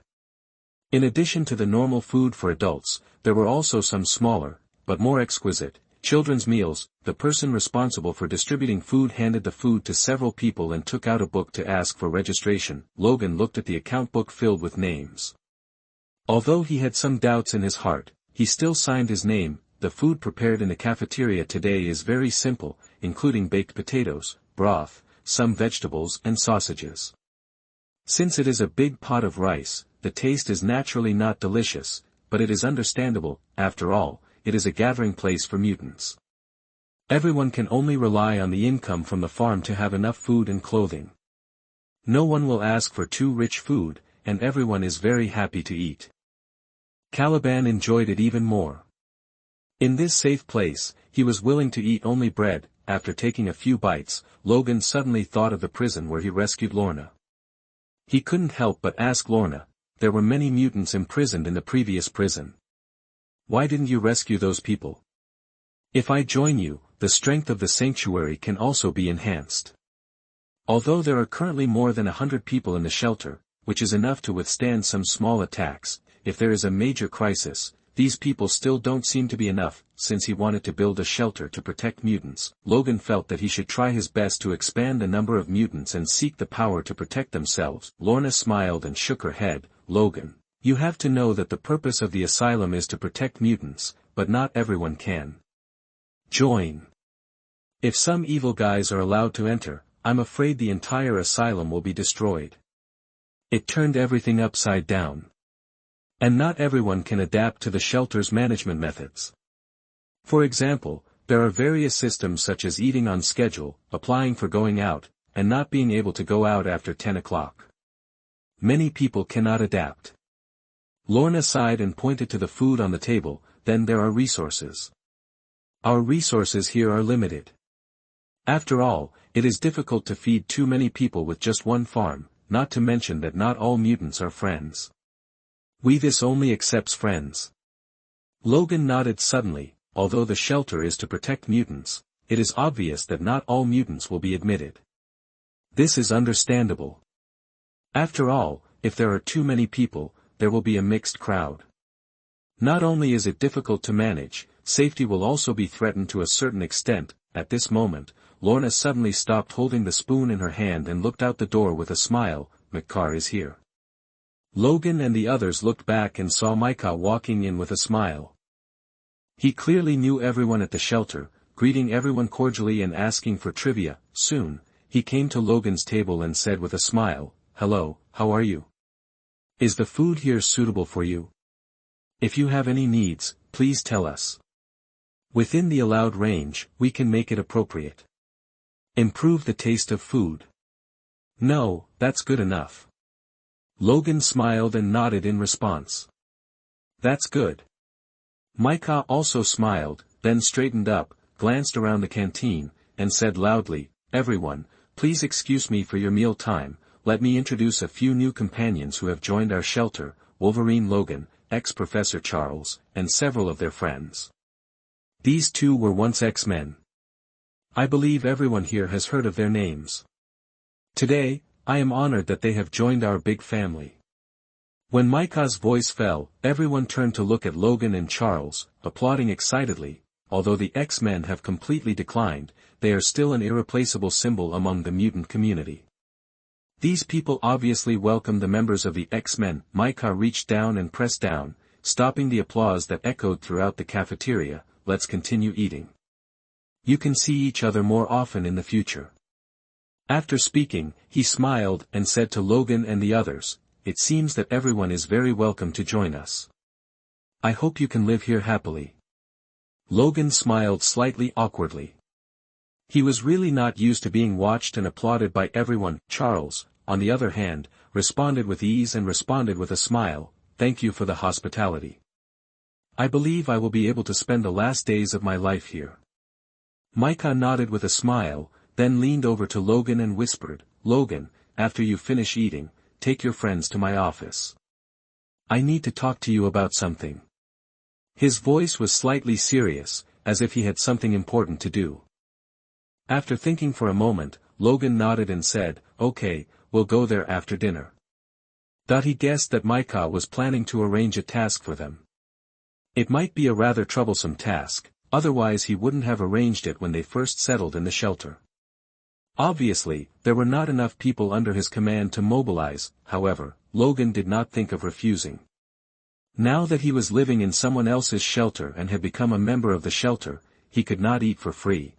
In addition to the normal food for adults, there were also some smaller, but more exquisite, children's meals. The person responsible for distributing food handed the food to several people and took out a book to ask for registration. Logan looked at the account book filled with names. Although he had some doubts in his heart, he still signed his name. The food prepared in the cafeteria today is very simple, including baked potatoes, broth, some vegetables and sausages. Since it is a big pot of rice, the taste is naturally not delicious, but it is understandable. After all, it is a gathering place for mutants. Everyone can only rely on the income from the farm to have enough food and clothing. No one will ask for too rich food, and everyone is very happy to eat. Caliban enjoyed it even more. In this safe place, he was willing to eat only bread. After taking a few bites, Logan suddenly thought of the prison where he rescued Lorna. He couldn't help but ask Lorna, "There were many mutants imprisoned in the previous prison. Why didn't you rescue those people? If I join you, the strength of the sanctuary can also be enhanced. Although there are currently more than 100 people in the shelter, which is enough to withstand some small attacks, if there is a major crisis, these people still don't seem to be enough." Since he wanted to build a shelter to protect mutants, Logan felt that he should try his best to expand the number of mutants and seek the power to protect themselves. Lorna smiled and shook her head. "Logan, you have to know that the purpose of the asylum is to protect mutants, but not everyone can join. If some evil guys are allowed to enter, I'm afraid the entire asylum will be destroyed. It turned everything upside down. And not everyone can adapt to the shelter's management methods. For example, there are various systems such as eating on schedule, applying for going out, and not being able to go out after 10 o'clock. Many people cannot adapt." Lorna sighed and pointed to the food on the table. "Then there are resources. Our resources here are limited. After all, it is difficult to feed too many people with just one farm, not to mention that not all mutants are friends. This only accepts friends. Logan nodded suddenly. Although the shelter is to protect mutants, it is obvious that not all mutants will be admitted. This is understandable. After all, if there are too many people, there will be a mixed crowd. Not only is it difficult to manage, safety will also be threatened to a certain extent. At this moment, Lorna suddenly stopped holding the spoon in her hand and looked out the door with a smile. "Makar is here." Logan and the others looked back and saw Micah walking in with a smile. He clearly knew everyone at the shelter, greeting everyone cordially and asking for trivia. Soon, he came to Logan's table and said with a smile, "Hello, how are you? Is the food here suitable for you? If you have any needs, please tell us. Within the allowed range, we can make it appropriate. Improve the taste of food." "No, that's good enough." Logan smiled and nodded in response. "That's good." Micah also smiled, then straightened up, glanced around the canteen, and said loudly, "Everyone, please excuse me for your meal time. Let me introduce a few new companions who have joined our shelter, Wolverine, Logan, ex-Professor Charles, and several of their friends. These two were once X-Men. I believe everyone here has heard of their names. Today, I am honored that they have joined our big family." When Micah's voice fell, everyone turned to look at Logan and Charles, applauding excitedly. Although the X-Men have completely declined, they are still an irreplaceable symbol among the mutant community. These people obviously welcome the members of the X-Men. Micah reached down and pressed down, stopping the applause that echoed throughout the cafeteria. "Let's continue eating. You can see each other more often in the future." After speaking, he smiled and said to Logan and the others, "It seems that everyone is very welcome to join us. I hope you can live here happily." Logan smiled slightly awkwardly. He was really not used to being watched and applauded by everyone. Charles, on the other hand, responded with ease and responded with a smile, "Thank you for the hospitality. I believe I will be able to spend the last days of my life here." Micah nodded with a smile, then leaned over to Logan and whispered, "Logan, after you finish eating, take your friends to my office. I need to talk to you about something." His voice was slightly serious, as if he had something important to do. After thinking for a moment, Logan nodded and said, "Okay, we'll go there after dinner." He guessed that Micah was planning to arrange a task for them. It might be a rather troublesome task, otherwise he wouldn't have arranged it when they first settled in the shelter. Obviously, there were not enough people under his command to mobilize. However, Logan did not think of refusing. Now that he was living in someone else's shelter and had become a member of the shelter, he could not eat for free.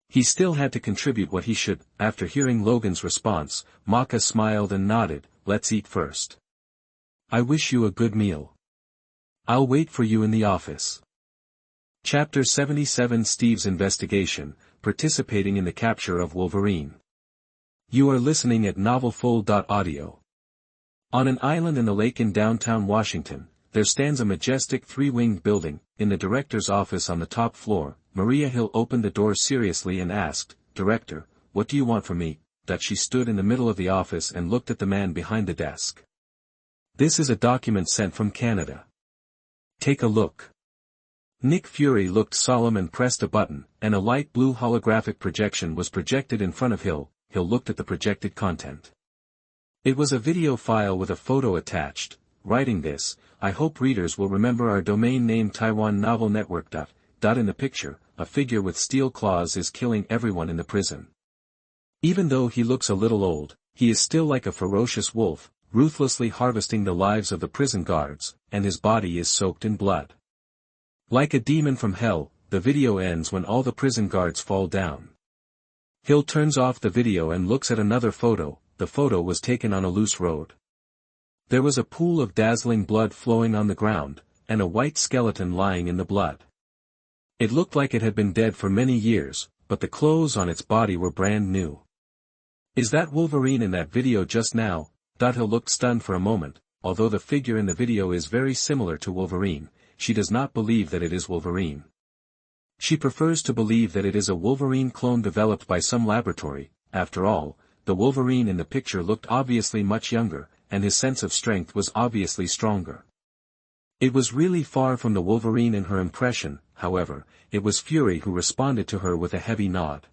He still had to contribute what he should. After hearing Logan's response, Micah smiled and nodded, "Let's eat first. I wish you a good meal. I'll wait for you in the office." Chapter 77: Steve's Investigation, Participating in the Capture of Wolverine. You are listening at novelfull.audio. On an island in the lake in downtown Washington, there stands a majestic three-winged building. In the director's office on the top floor, Maria Hill opened the door seriously and asked, "Director, what do you want from me?" She stood in the middle of the office and looked at the man behind the desk. "This is a document sent from Canada. Take a look." Nick Fury looked solemn and pressed a button, and a light blue holographic projection was projected in front of Hill. Hill looked at the projected content. It was a video file with a photo attached. Writing this, "I hope readers will remember our domain name Taiwan Novel Network. In the picture, a figure with steel claws is killing everyone in the prison. Even though he looks a little old, he is still like a ferocious wolf, ruthlessly harvesting the lives of the prison guards, and his body is soaked in blood. Like a demon from hell, the video ends when all the prison guards fall down." Hill turns off the video and looks at another photo. The photo was taken on a loose road. There was a pool of dazzling blood flowing on the ground, and a white skeleton lying in the blood. It looked like it had been dead for many years, but the clothes on its body were brand new. "Is that Wolverine in that video just now?" Hill looked stunned for a moment. Although the figure in the video is very similar to Wolverine, she does not believe that it is Wolverine. She prefers to believe that it is a Wolverine clone developed by some laboratory. After all, the Wolverine in the picture looked obviously much younger, and his sense of strength was obviously stronger. It was really far from the Wolverine in her impression, however. It was Fury who responded to her with a heavy nod.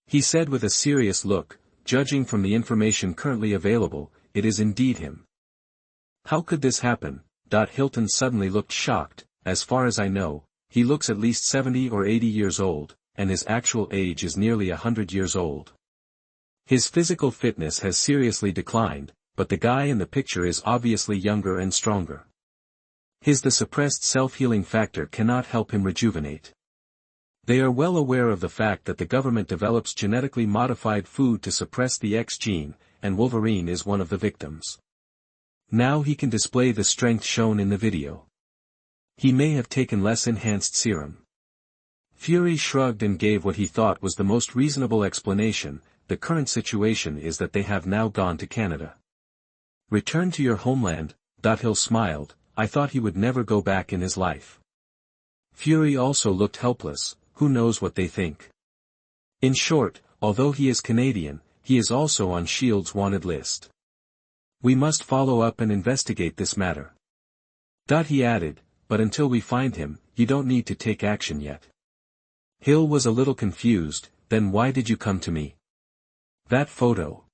He said with a serious look, "Judging from the information currently available, it is indeed him." "How could this happen?" Hilton suddenly looked shocked. "As far as I know, he looks at least 70 or 80 years old, and his actual age is nearly 100 years old. His physical fitness has seriously declined, but the guy in the picture is obviously younger and stronger. The suppressed self-healing factor cannot help him rejuvenate. They are well aware of the fact that the government develops genetically modified food to suppress the X gene, and Wolverine is one of the victims. Now he can display the strength shown in the video. He may have taken less enhanced serum." Fury shrugged and gave what he thought was the most reasonable explanation. "The current situation is that they have now gone to Canada." "Return to your homeland?" Hill smiled. "I thought he would never go back in his life." Fury also looked helpless. Who knows what they think? In short, although he is Canadian, he is also on S.H.I.E.L.D.'s wanted list. "We must follow up and investigate this matter." He added, "But until we find him, you don't need to take action yet." Hill was a little confused. "Then why did you come to me?" "That photo."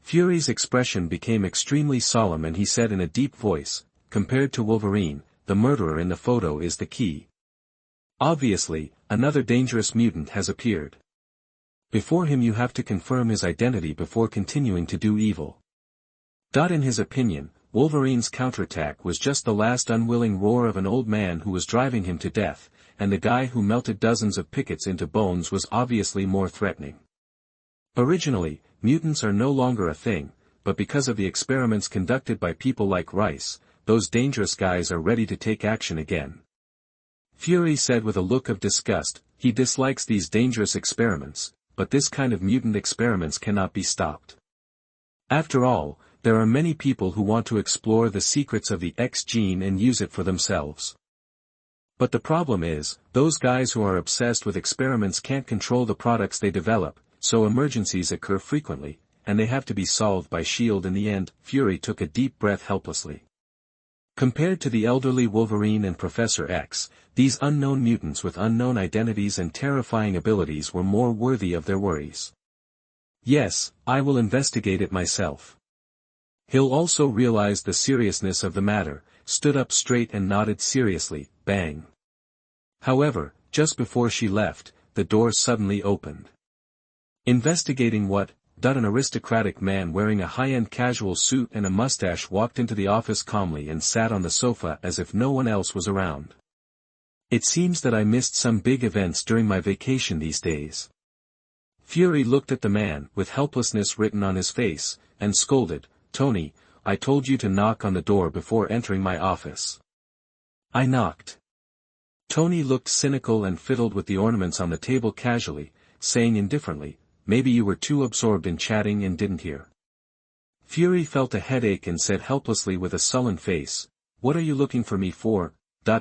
Fury's expression became extremely solemn and he said in a deep voice, "Compared to Wolverine, the murderer in the photo is the key. Obviously, another dangerous mutant has appeared. Before him you have to confirm his identity before continuing to do evil." In his opinion, Wolverine's counterattack was just the last unwilling roar of an old man who was driving him to death, and the guy who melted dozens of pickets into bones was obviously more threatening. Originally, mutants are no longer a thing, but because of the experiments conducted by people like Rice, those dangerous guys are ready to take action again. Fury said with a look of disgust, "He dislikes these dangerous experiments, but this kind of mutant experiments cannot be stopped. After all, there are many people who want to explore the secrets of the X gene and use it for themselves. But the problem is, those guys who are obsessed with experiments can't control the products they develop, so emergencies occur frequently, and they have to be solved by S.H.I.E.L.D. in the end." Fury took a deep breath helplessly. Compared to the elderly Wolverine and Professor X, these unknown mutants with unknown identities and terrifying abilities were more worthy of their worries. "Yes, I will investigate it myself." Hill also realized the seriousness of the matter, stood up straight and nodded seriously. Bang. However, just before she left, the door suddenly opened. "Investigating what?" An aristocratic man wearing a high-end casual suit and a mustache walked into the office calmly and sat on the sofa as if no one else was around. "It seems that I missed some big events during my vacation these days." Fury looked at the man, with helplessness written on his face, and scolded, "Tony, I told you to knock on the door before entering my office." "I knocked." Tony looked cynical and fiddled with the ornaments on the table casually, saying indifferently, "Maybe you were too absorbed in chatting and didn't hear." Fury felt a headache and said helplessly with a sullen face, "What are you looking for me for?"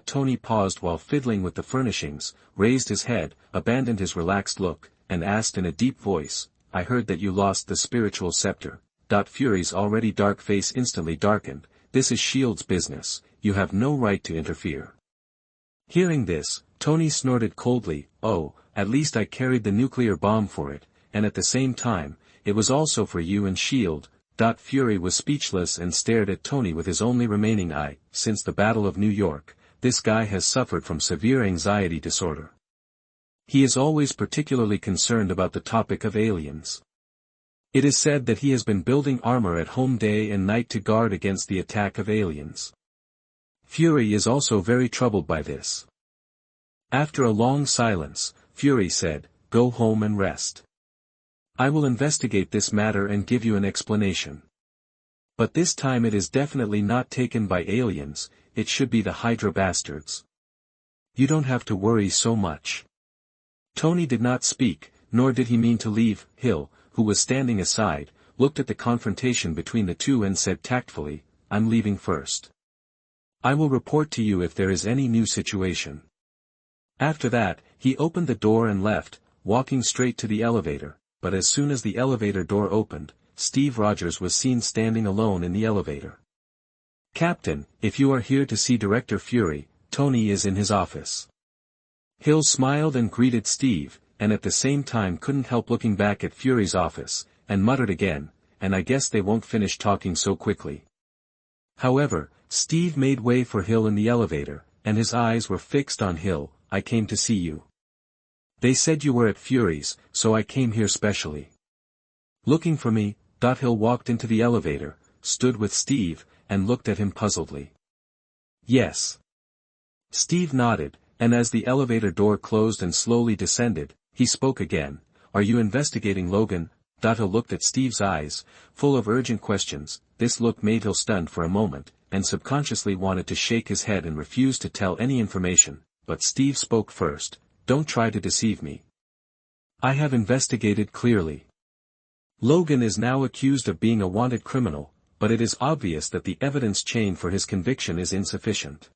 Tony paused while fiddling with the furnishings, raised his head, abandoned his relaxed look, and asked in a deep voice, "I heard that you lost the spiritual scepter." Fury's already dark face instantly darkened. "This is S.H.I.E.L.D.'s business, you have no right to interfere." Hearing this, Tony snorted coldly, "Oh, at least I carried the nuclear bomb for it, and at the same time, it was also for you and S.H.I.E.L.D. Fury was speechless and stared at Tony with his only remaining eye. Since the Battle of New York, this guy has suffered from severe anxiety disorder. He is always particularly concerned about the topic of aliens. It is said that he has been building armor at home day and night to guard against the attack of aliens. Fury is also very troubled by this." After a long silence, Fury said, "Go home and rest. I will investigate this matter and give you an explanation. But this time it is definitely not taken by aliens, it should be the Hydra bastards. You don't have to worry so much." Tony did not speak, nor did he mean to leave. Hill, who was standing aside, looked at the confrontation between the two and said tactfully, "I'm leaving first. I will report to you if there is any new situation." After that, he opened the door and left, walking straight to the elevator, but as soon as the elevator door opened, Steve Rogers was seen standing alone in the elevator. "Captain, if you are here to see Director Fury, Tony is in his office." Hill smiled and greeted Steve, and at the same time couldn't help looking back at Fury's office, and muttered again, "And I guess they won't finish talking so quickly." However, Steve made way for Hill in the elevator, and his eyes were fixed on Hill. "I came to see you. They said you were at Fury's, so I came here specially." "Looking for me?" Hill walked into the elevator, stood with Steve, and looked at him puzzledly. "Yes." Steve nodded, and as the elevator door closed and slowly descended, he spoke again. "Are you investigating Logan?" Hill looked at Steve's eyes, full of urgent questions. This look made Hill stunned for a moment, and subconsciously wanted to shake his head and refuse to tell any information, but Steve spoke first. "Don't try to deceive me. I have investigated clearly. Logan is now accused of being a wanted criminal, but it is obvious that the evidence chain for his conviction is insufficient.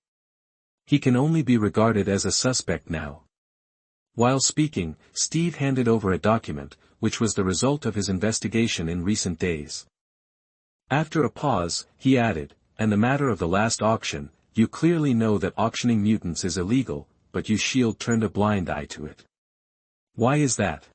He can only be regarded as a suspect now." While speaking, Steve handed over a document, which was the result of his investigation in recent days. After a pause, he added, "And the matter of the last auction, you clearly know that auctioning mutants is illegal, but you S.H.I.E.L.D. turned a blind eye to it. Why is that?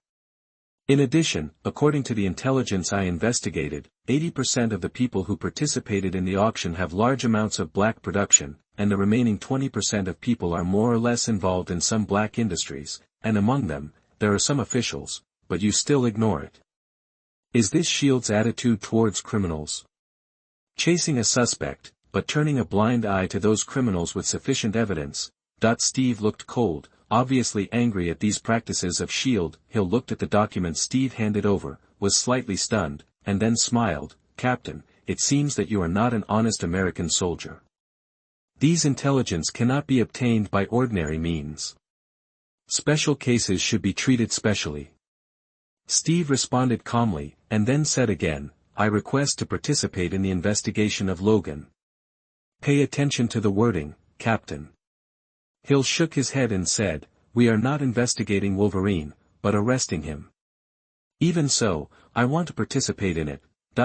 In addition, according to the intelligence I investigated, 80% of the people who participated in the auction have large amounts of black production, and the remaining 20% of people are more or less involved in some black industries, and among them, there are some officials, but you still ignore it. Is this S.H.I.E.L.D.'s attitude towards criminals? Chasing a suspect, but turning a blind eye to those criminals with sufficient evidence." Steve looked cold, obviously angry at these practices of S.H.I.E.L.D. Hill looked at the document Steve handed over, was slightly stunned, and then smiled. "Captain, it seems that you are not an honest American soldier. These intelligence cannot be obtained by ordinary means. Special cases should be treated specially." Steve responded calmly, and then said again, "I request to participate in the investigation of Logan. Pay attention to the wording, Captain." Hill shook his head and said, "We are not investigating Wolverine, but arresting him." "Even so, I want to participate in it."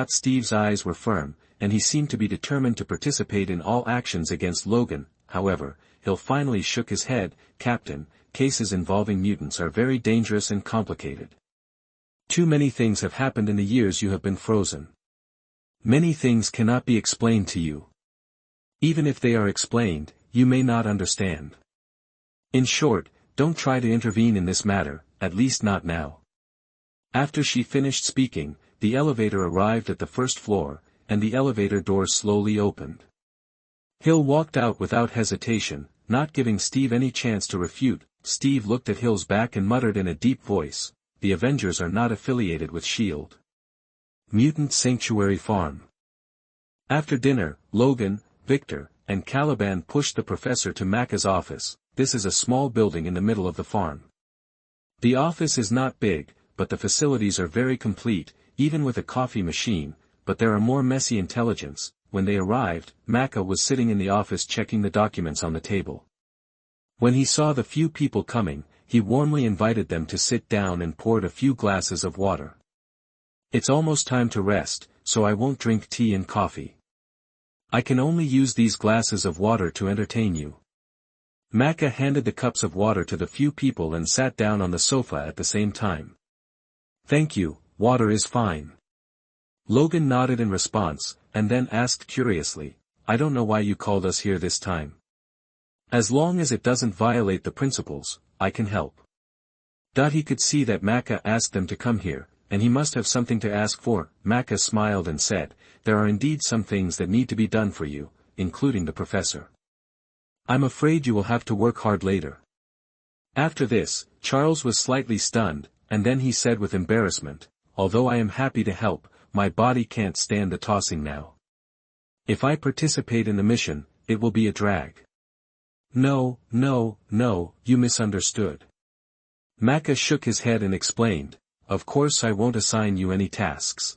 Steve's eyes were firm, and he seemed to be determined to participate in all actions against Logan. However, Hill finally shook his head. "Captain, cases involving mutants are very dangerous and complicated. Too many things have happened in the years you have been frozen. Many things cannot be explained to you. Even if they are explained, you may not understand. In short, don't try to intervene in this matter, at least not now." After she finished speaking, the elevator arrived at the first floor, and the elevator door slowly opened. Hill walked out without hesitation, not giving Steve any chance to refute. Steve looked at Hill's back and muttered in a deep voice, "The Avengers are not affiliated with S.H.I.E.L.D. Mutant Sanctuary Farm." After dinner, Logan, Victor, and Caliban pushed the professor to Macca's office. This is a small building in the middle of the farm. The office is not big, but the facilities are very complete, even with a coffee machine, but there are more messy intelligence. When they arrived, Macca was sitting in the office checking the documents on the table. When he saw the few people coming, he warmly invited them to sit down and poured a few glasses of water. "It's almost time to rest, so I won't drink tea and coffee. I can only use these glasses of water to entertain you." Macca handed the cups of water to the few people and sat down on the sofa at the same time. "Thank you, water is fine." Logan nodded in response, and then asked curiously, "I don't know why you called us here this time. As long as it doesn't violate the principles, I can help." He could see that Macca asked them to come here, and he must have something to ask for. Macca smiled and said, "There are indeed some things that need to be done for you, including the professor. I'm afraid you will have to work hard later." After this, Charles was slightly stunned, and then he said with embarrassment, "Although I am happy to help, my body can't stand the tossing now. If I participate in the mission, it will be a drag." No, you misunderstood." Macca shook his head and explained, "Of course I won't assign you any tasks.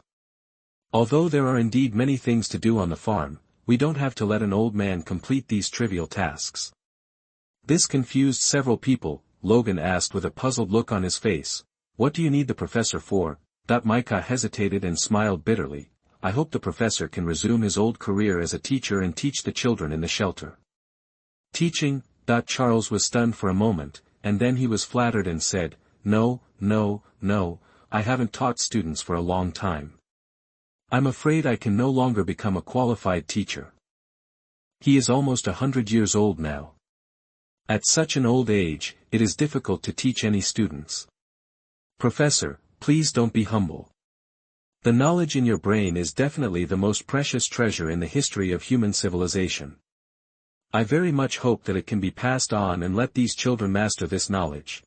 Although there are indeed many things to do on the farm, we don't have to let an old man complete these trivial tasks. This confused several people. Logan asked with a puzzled look on his face. What do you need the professor for? Micah hesitated and smiled bitterly. I hope the professor can resume his old career as a teacher and teach the children in the shelter. Teaching? Charles was stunned for a moment, and then he was flattered and said, No, I haven't taught students for a long time. I'm afraid I can no longer become a qualified teacher. He is almost 100 years old now. At such an old age, it is difficult to teach any students. Professor, please don't be humble. The knowledge in your brain is definitely the most precious treasure in the history of human civilization. I very much hope that it can be passed on and let these children master this knowledge.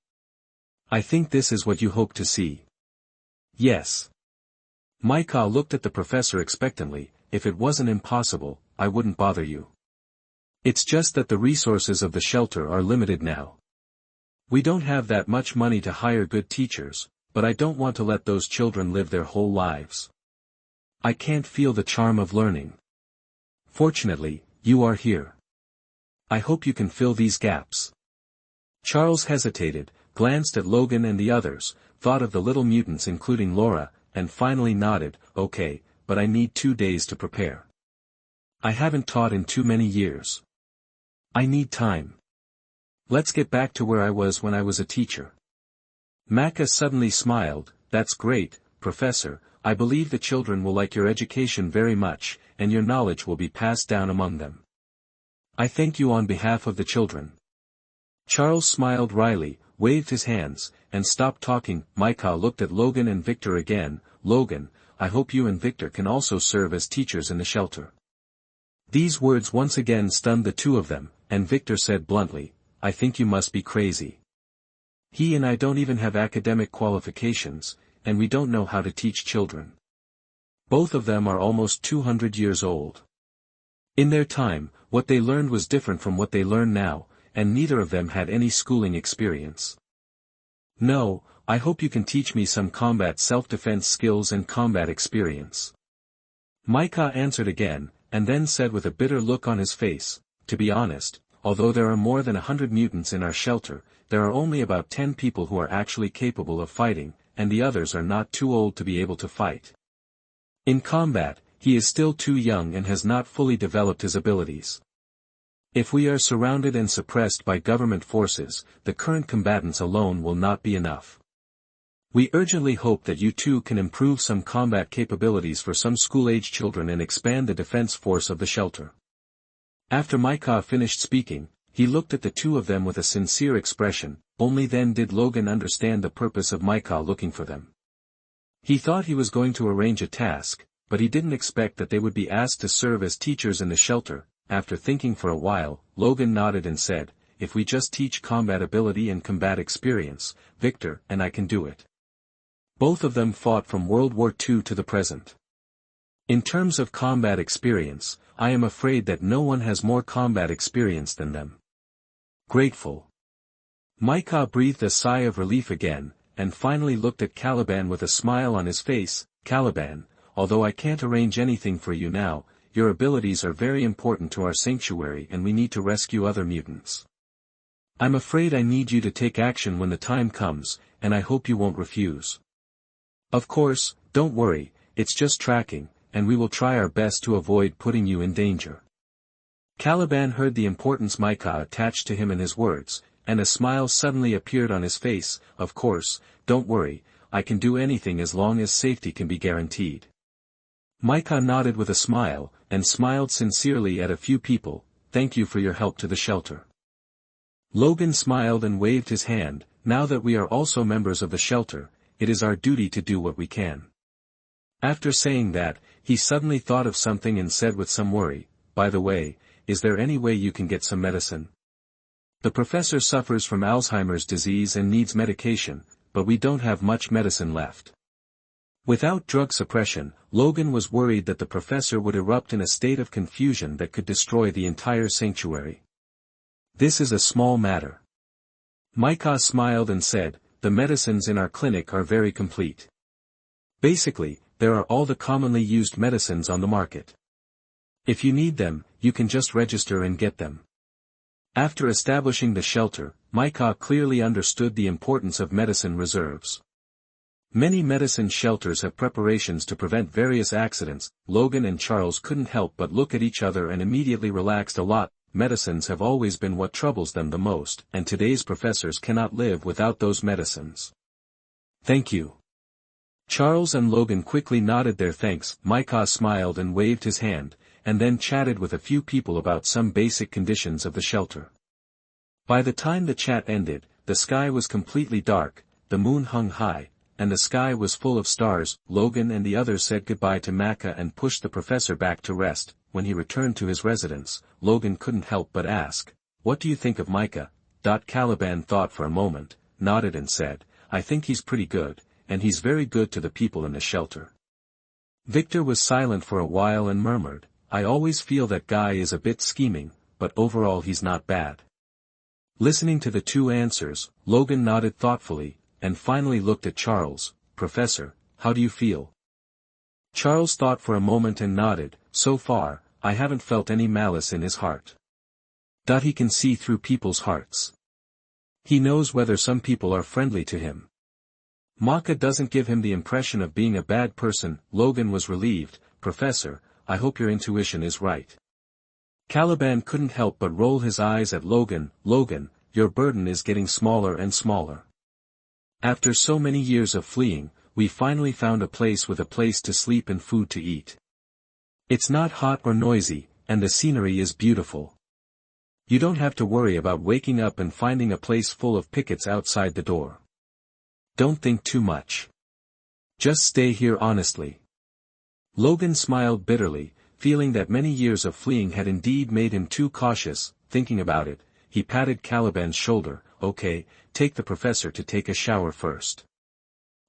I think this is what you hope to see. Yes. Micah looked at the professor expectantly. If it wasn't impossible, I wouldn't bother you. It's just that the resources of the shelter are limited now. We don't have that much money to hire good teachers, but I don't want to let those children live their whole lives. I can't feel the charm of learning. Fortunately, you are here. I hope you can fill these gaps. Charles hesitated, glanced at Logan and the others, thought of the little mutants including Laura, and finally nodded. Okay, but I need 2 days to prepare. I haven't taught in too many years. I need time. Let's get back to where I was when I was a teacher. Micah suddenly smiled. That's great, Professor. I believe the children will like your education very much, and your knowledge will be passed down among them. I thank you on behalf of the children. Charles smiled wryly, waved his hands, and stopped talking. Micah looked at Logan and Victor again. Logan, I hope you and Victor can also serve as teachers in the shelter. These words once again stunned the two of them, and Victor said bluntly, I think you must be crazy. He and I don't even have academic qualifications, and we don't know how to teach children. Both of them are almost 200 years old. In their time, what they learned was different from what they learn now, and neither of them had any schooling experience. No, I hope you can teach me some combat self-defense skills and combat experience. Micah answered again, and then said with a bitter look on his face, to be honest, although there are more than 100 mutants in our shelter, there are only about 10 people who are actually capable of fighting, and the others are not too old to be able to fight. In combat, he is still too young and has not fully developed his abilities. If we are surrounded and suppressed by government forces, the current combatants alone will not be enough. We urgently hope that you too can improve some combat capabilities for some school-age children and expand the defense force of the shelter. After Micah finished speaking, he looked at the two of them with a sincere expression. Only then did Logan understand the purpose of Micah looking for them. He thought he was going to arrange a task, but he didn't expect that they would be asked to serve as teachers in the shelter. After thinking for a while, Logan nodded and said, if we just teach combat ability and combat experience, Victor and I can do it. Both of them fought from World War II to the present. In terms of combat experience, I am afraid that no one has more combat experience than them. Grateful. Micah breathed a sigh of relief again, and finally looked at Caliban with a smile on his face. Caliban, although I can't arrange anything for you now, your abilities are very important to our sanctuary and we need to rescue other mutants. I'm afraid I need you to take action when the time comes, and I hope you won't refuse. Of course, don't worry, it's just tracking, and we will try our best to avoid putting you in danger. Caliban heard the importance Micah attached to him in his words, and a smile suddenly appeared on his face. Of course, don't worry, I can do anything as long as safety can be guaranteed. Micah nodded with a smile, and smiled sincerely at a few people. Thank you for your help to the shelter. Logan smiled and waved his hand. Now that we are also members of the shelter, it is our duty to do what we can. After saying that, he suddenly thought of something and said with some worry, by the way, is there any way you can get some medicine? The professor suffers from Alzheimer's disease and needs medication, but we don't have much medicine left. Without drug suppression, Logan was worried that the professor would erupt in a state of confusion that could destroy the entire sanctuary. This is a small matter. Micah smiled and said, the medicines in our clinic are very complete. Basically, there are all the commonly used medicines on the market. If you need them, you can just register and get them. After establishing the shelter, Micah clearly understood the importance of medicine reserves. Many medicine shelters have preparations to prevent various accidents. Logan and Charles couldn't help but look at each other and immediately relaxed a lot. Medicines have always been what troubles them the most, and today's professors cannot live without those medicines. Thank you. Charles and Logan quickly nodded their thanks. Micah smiled and waved his hand, and then chatted with a few people about some basic conditions of the shelter. By the time the chat ended, the sky was completely dark, the moon hung high, and the sky was full of stars. Logan and the others said goodbye to Micah and pushed the professor back to rest. When he returned to his residence, Logan couldn't help but ask, "What do you think of Micah?" Caliban thought for a moment, nodded and said, "I think he's pretty good, and he's very good to the people in the shelter." Victor was silent for a while and murmured, "I always feel that guy is a bit scheming, but overall he's not bad." Listening to the two answers, Logan nodded thoughtfully, and finally looked at Charles. "Professor, how do you feel?" Charles thought for a moment and nodded, "So far, I haven't felt any malice in his heart." He can see through people's hearts. He knows whether some people are friendly to him. Micah doesn't give him the impression of being a bad person. Logan was relieved. "Professor, I hope your intuition is right." Caliban couldn't help but roll his eyes at Logan. "Logan, your burden is getting smaller and smaller. After so many years of fleeing, we finally found a place with a place to sleep and food to eat. It's not hot or noisy, and the scenery is beautiful. You don't have to worry about waking up and finding a place full of pickets outside the door. Don't think too much. Just stay here honestly." Logan smiled bitterly, feeling that many years of fleeing had indeed made him too cautious. Thinking about it, he patted Caliban's shoulder. "Okay, take the professor to take a shower first."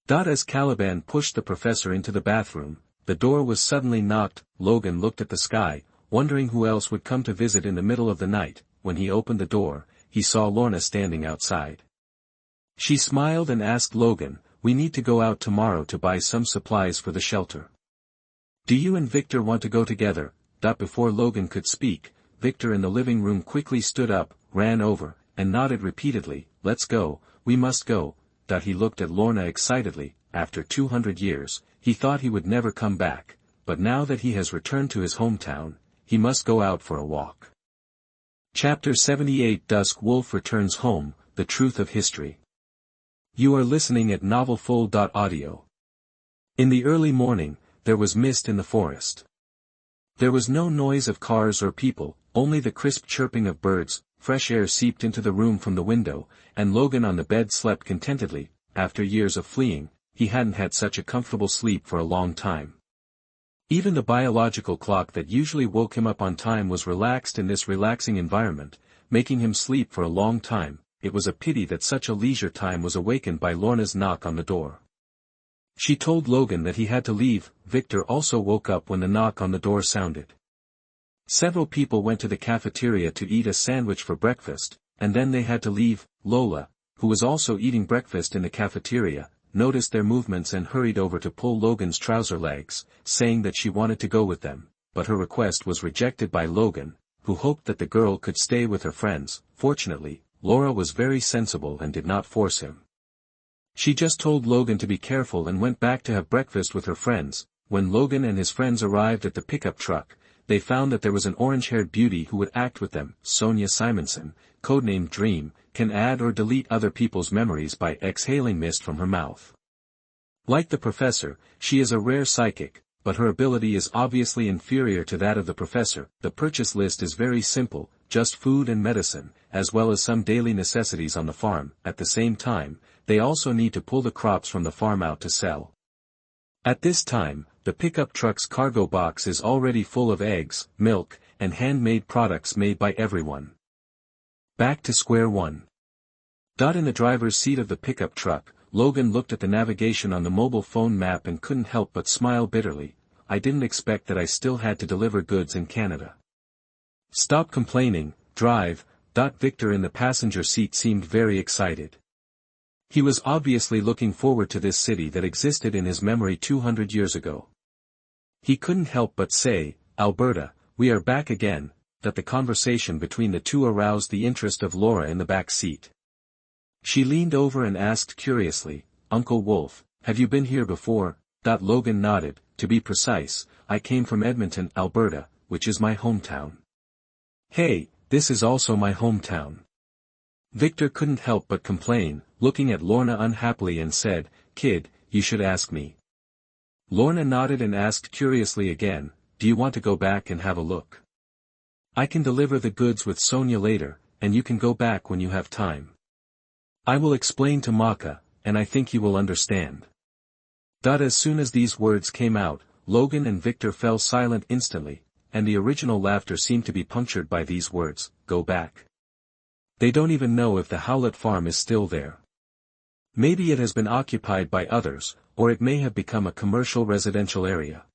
As Caliban pushed the professor into the bathroom, the door was suddenly knocked. Logan looked at the sky, wondering who else would come to visit in the middle of the night. When he opened the door, he saw Lorna standing outside. She smiled and asked Logan, "We need to go out tomorrow to buy some supplies for the shelter. Do you and Victor want to go together?" Before Logan could speak, Victor in the living room quickly stood up, ran over, and nodded repeatedly. "Let's go, we must go." He looked at Lorna excitedly. After 200 years, he thought he would never come back, but now that he has returned to his hometown, he must go out for a walk. Chapter 78 Dusk Wolf returns home, the truth of history. You are listening at novelfull.audio. In the early morning, there was mist in the forest. There was no noise of cars or people, only the crisp chirping of birds. Fresh air seeped into the room from the window, and Logan on the bed slept contentedly. After years of fleeing, he hadn't had such a comfortable sleep for a long time. Even the biological clock that usually woke him up on time was relaxed in this relaxing environment, making him sleep for a long time. It was a pity that such a leisure time was awakened by Lorna's knock on the door. She told Logan that he had to leave. Victor also woke up when the knock on the door sounded. Several people went to the cafeteria to eat a sandwich for breakfast, and then they had to leave. Lola, who was also eating breakfast in the cafeteria, noticed their movements and hurried over to pull Logan's trouser legs, saying that she wanted to go with them, but her request was rejected by Logan, who hoped that the girl could stay with her friends. Fortunately, Laura was very sensible and did not force him. She just told Logan to be careful and went back to have breakfast with her friends. When Logan and his friends arrived at the pickup truck, they found that there was an orange-haired beauty who would act with them. Sonia Simonson, codenamed Dream, can add or delete other people's memories by exhaling mist from her mouth. Like the professor, she is a rare psychic, but her ability is obviously inferior to that of the professor. The purchase list is very simple, just food and medicine, as well as some daily necessities on the farm. At the same time, they also need to pull the crops from the farm out to sell. At this time, the pickup truck's cargo box is already full of eggs, milk, and handmade products made by everyone. Back to square one. In the driver's seat of the pickup truck, Logan looked at the navigation on the mobile phone map and couldn't help but smile bitterly. "I didn't expect that I still had to deliver goods in Canada." "Stop complaining, drive." Victor in the passenger seat seemed very excited. He was obviously looking forward to this city that existed in his memory 200 years ago. He couldn't help but say, "Alberta, we are back again." that the conversation between the two aroused the interest of Laura in the back seat. She leaned over and asked curiously, "Uncle Wolf, have you been here before?" Logan nodded. "To be precise, I came from Edmonton, Alberta, which is my hometown." "Hey, this is also my hometown." Victor couldn't help but complain, looking at Lorna unhappily and said, "Kid, you should ask me." Lorna nodded and asked curiously again, "Do you want to go back and have a look? I can deliver the goods with Sonia later, and you can go back when you have time. I will explain to Maka, and I think you will understand." As soon as these words came out, Logan and Victor fell silent instantly, and the original laughter seemed to be punctured by these words, "Go back." They don't even know if the Howlett farm is still there. Maybe it has been occupied by others, or it may have become a commercial residential area.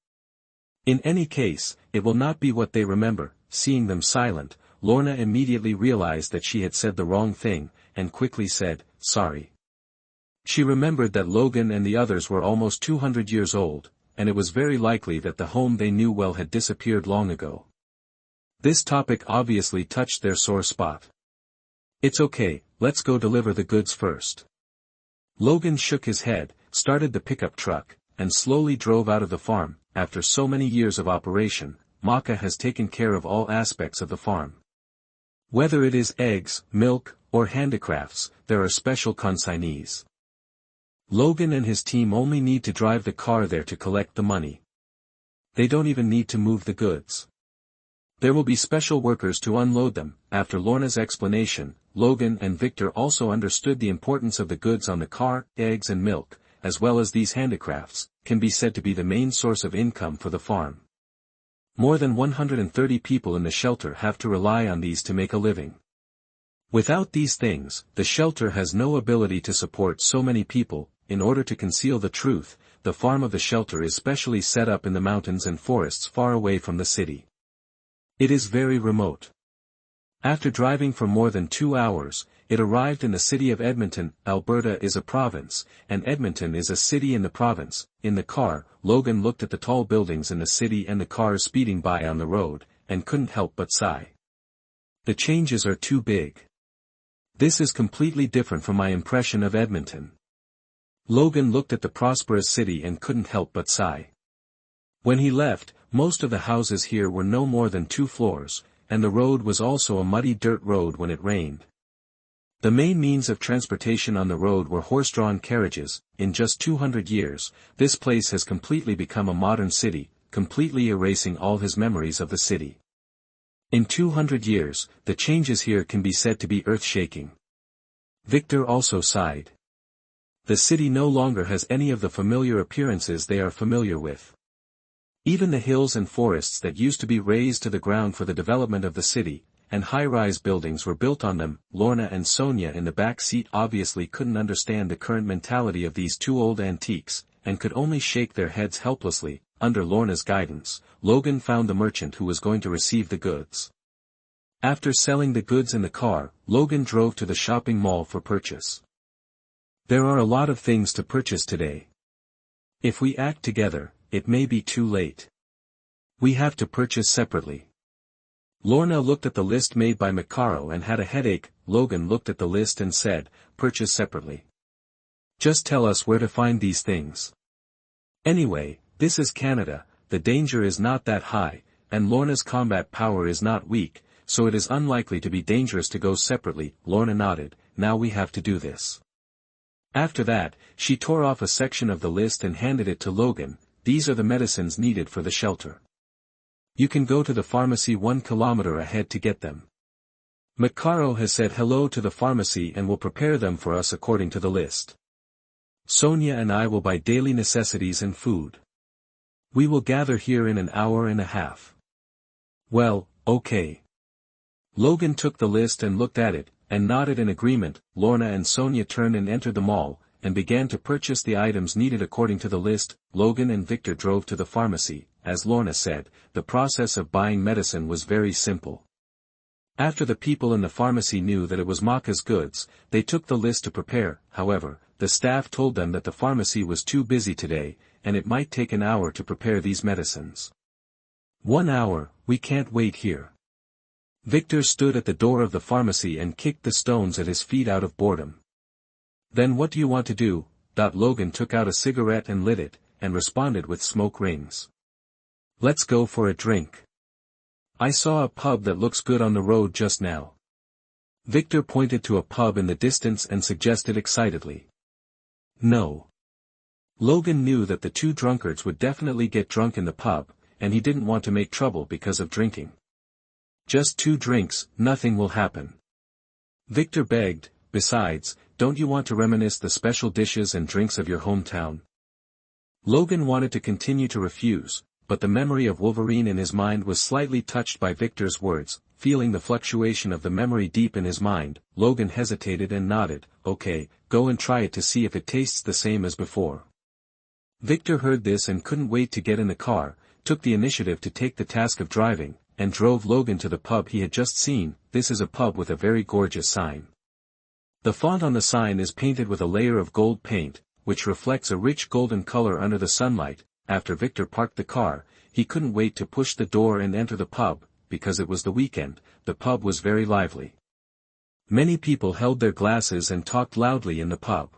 In any case, it will not be what they remember. Seeing them silent, Lorna immediately realized that she had said the wrong thing, and quickly said, "Sorry." She remembered that Logan and the others were almost 200 years old, and it was very likely that the home they knew well had disappeared long ago. This topic obviously touched their sore spot. "It's okay, let's go deliver the goods first." Logan shook his head, started the pickup truck, and slowly drove out of the farm. After so many years of operation, Maka has taken care of all aspects of the farm. Whether it is eggs, milk, or handicrafts, there are special consignees. Logan and his team only need to drive the car there to collect the money. They don't even need to move the goods. There will be special workers to unload them. After Lorna's explanation, Logan and Victor also understood the importance of the goods on the car. Eggs and milk, as well as these handicrafts, can be said to be the main source of income for the farm. More than 130 people in the shelter have to rely on these to make a living. Without these things, the shelter has no ability to support so many people. In order to conceal the truth, the farm of the shelter is specially set up in the mountains and forests far away from the city. It is very remote. After driving for more than 2 hours, it arrived in the city of Edmonton. Alberta is a province, and Edmonton is a city in the province. In the car, Logan looked at the tall buildings in the city and the cars speeding by on the road, and couldn't help but sigh. The changes are too big. This is completely different from my impression of Edmonton. Logan looked at the prosperous city and couldn't help but sigh. When he left, most of the houses here were no more than 2 floors, and the road was also a muddy dirt road when it rained. The main means of transportation on the road were horse-drawn carriages. In just 200 years, this place has completely become a modern city, completely erasing all his memories of the city. In 200 years, the changes here can be said to be earth-shaking. Victor also sighed. The city no longer has any of the familiar appearances they are familiar with. Even the hills and forests that used to be razed to the ground for the development of the city, and high-rise buildings were built on them. Lorna and Sonia in the back seat obviously couldn't understand the current mentality of these 2 old antiques, and could only shake their heads helplessly. Under Lorna's guidance, Logan found the merchant who was going to receive the goods. After selling the goods in the car, Logan drove to the shopping mall for purchase. There are a lot of things to purchase today. If we act together, it may be too late. We have to purchase separately. Lorna looked at the list made by Macaro and had a headache. Logan looked at the list and said, "Purchase separately. Just tell us where to find these things. Anyway, this is Canada, the danger is not that high, and Lorna's combat power is not weak, so it is unlikely to be dangerous to go separately." Lorna nodded. "Now we have to do this." After that, she tore off a section of the list and handed it to Logan. "These are the medicines needed for the shelter. You can go to the pharmacy 1 kilometer ahead to get them. Macaro has said hello to the pharmacy and will prepare them for us according to the list. Sonia and I will buy daily necessities and food. We will gather here in an hour and a half." "Well, okay." Logan took the list and looked at it, and nodded in agreement. Lorna and Sonia turned and entered the mall, and began to purchase the items needed according to the list. Logan and Victor drove to the pharmacy. As Lorna said, the process of buying medicine was very simple. After the people in the pharmacy knew that it was Maka's goods, they took the list to prepare. However, the staff told them that the pharmacy was too busy today, and it might take an hour to prepare these medicines. 1 hour, we can't wait here. Victor stood at the door of the pharmacy and kicked the stones at his feet out of boredom. Then what do you want to do? Logan took out a cigarette and lit it, and responded with smoke rings. Let's go for a drink. I saw a pub that looks good on the road just now. Victor pointed to a pub in the distance and suggested excitedly. No. Logan knew that the two drunkards would definitely get drunk in the pub, and he didn't want to make trouble because of drinking. Just 2 drinks, nothing will happen. Victor begged, besides, don't you want to reminisce the special dishes and drinks of your hometown? Logan wanted to continue to refuse, but the memory of Wolverine in his mind was slightly touched by Victor's words. Feeling the fluctuation of the memory deep in his mind, Logan hesitated and nodded. Okay, go and try it to see if it tastes the same as before. Victor heard this and couldn't wait to get in the car, took the initiative to take the task of driving, and drove Logan to the pub he had just seen. This is a pub with a very gorgeous sign. The font on the sign is painted with a layer of gold paint, which reflects a rich golden color under the sunlight. After Victor parked the car, he couldn't wait to push the door and enter the pub. Because it was the weekend, the pub was very lively. Many people held their glasses and talked loudly in the pub.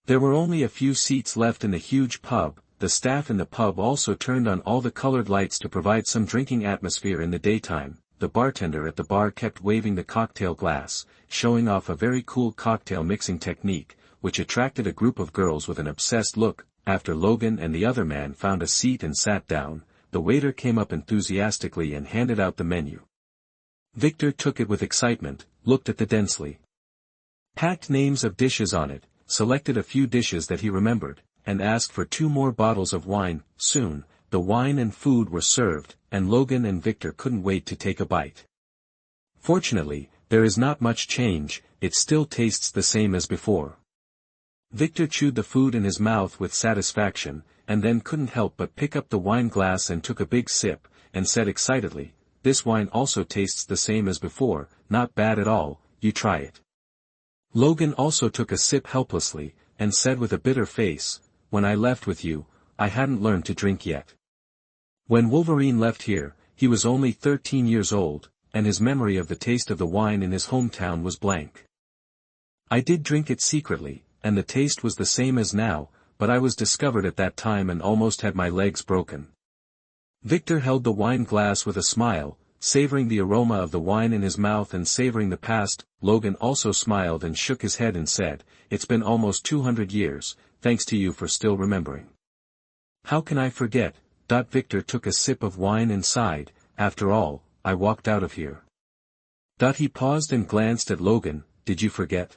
There were only a few seats left in the huge pub. The staff in the pub also turned on all the colored lights to provide some drinking atmosphere in the daytime. The bartender at the bar kept waving the cocktail glass, showing off a very cool cocktail mixing technique, which attracted a group of girls with an obsessed look. After Logan and the other man found a seat and sat down, the waiter came up enthusiastically and handed out the menu. Victor took it with excitement, looked at the densely packed names of dishes on it, selected a few dishes that he remembered, and asked for 2 more bottles of wine. Soon, the wine and food were served, and Logan and Victor couldn't wait to take a bite. Fortunately, there is not much change, it still tastes the same as before. Victor chewed the food in his mouth with satisfaction, and then couldn't help but pick up the wine glass and took a big sip, and said excitedly, this wine also tastes the same as before, not bad at all, you try it. Logan also took a sip helplessly, and said with a bitter face, when I left with you, I hadn't learned to drink yet. When Wolverine left here, he was only 13 years old, and his memory of the taste of the wine in his hometown was blank. I did drink it secretly, and the taste was the same as now, but I was discovered at that time and almost had my legs broken. Victor held the wine glass with a smile, savoring the aroma of the wine in his mouth and savoring the past. Logan also smiled and shook his head and said, it's been almost 200 years, thanks to you for still remembering. How can I forget? Victor took a sip of wine and sighed, after all, I walked out of here. He paused and glanced at Logan, did you forget?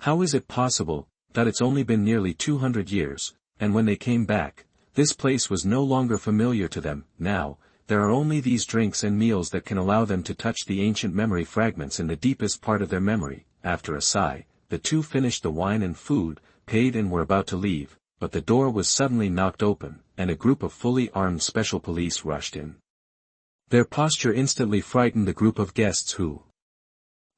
How is it possible? It's only been nearly 200 years, and when they came back, this place was no longer familiar to them. Now, there are only these drinks and meals that can allow them to touch the ancient memory fragments in the deepest part of their memory. After a sigh, the two finished the wine and food, paid and were about to leave, but the door was suddenly knocked open, and a group of fully armed special police rushed in. Their posture instantly frightened the group of guests who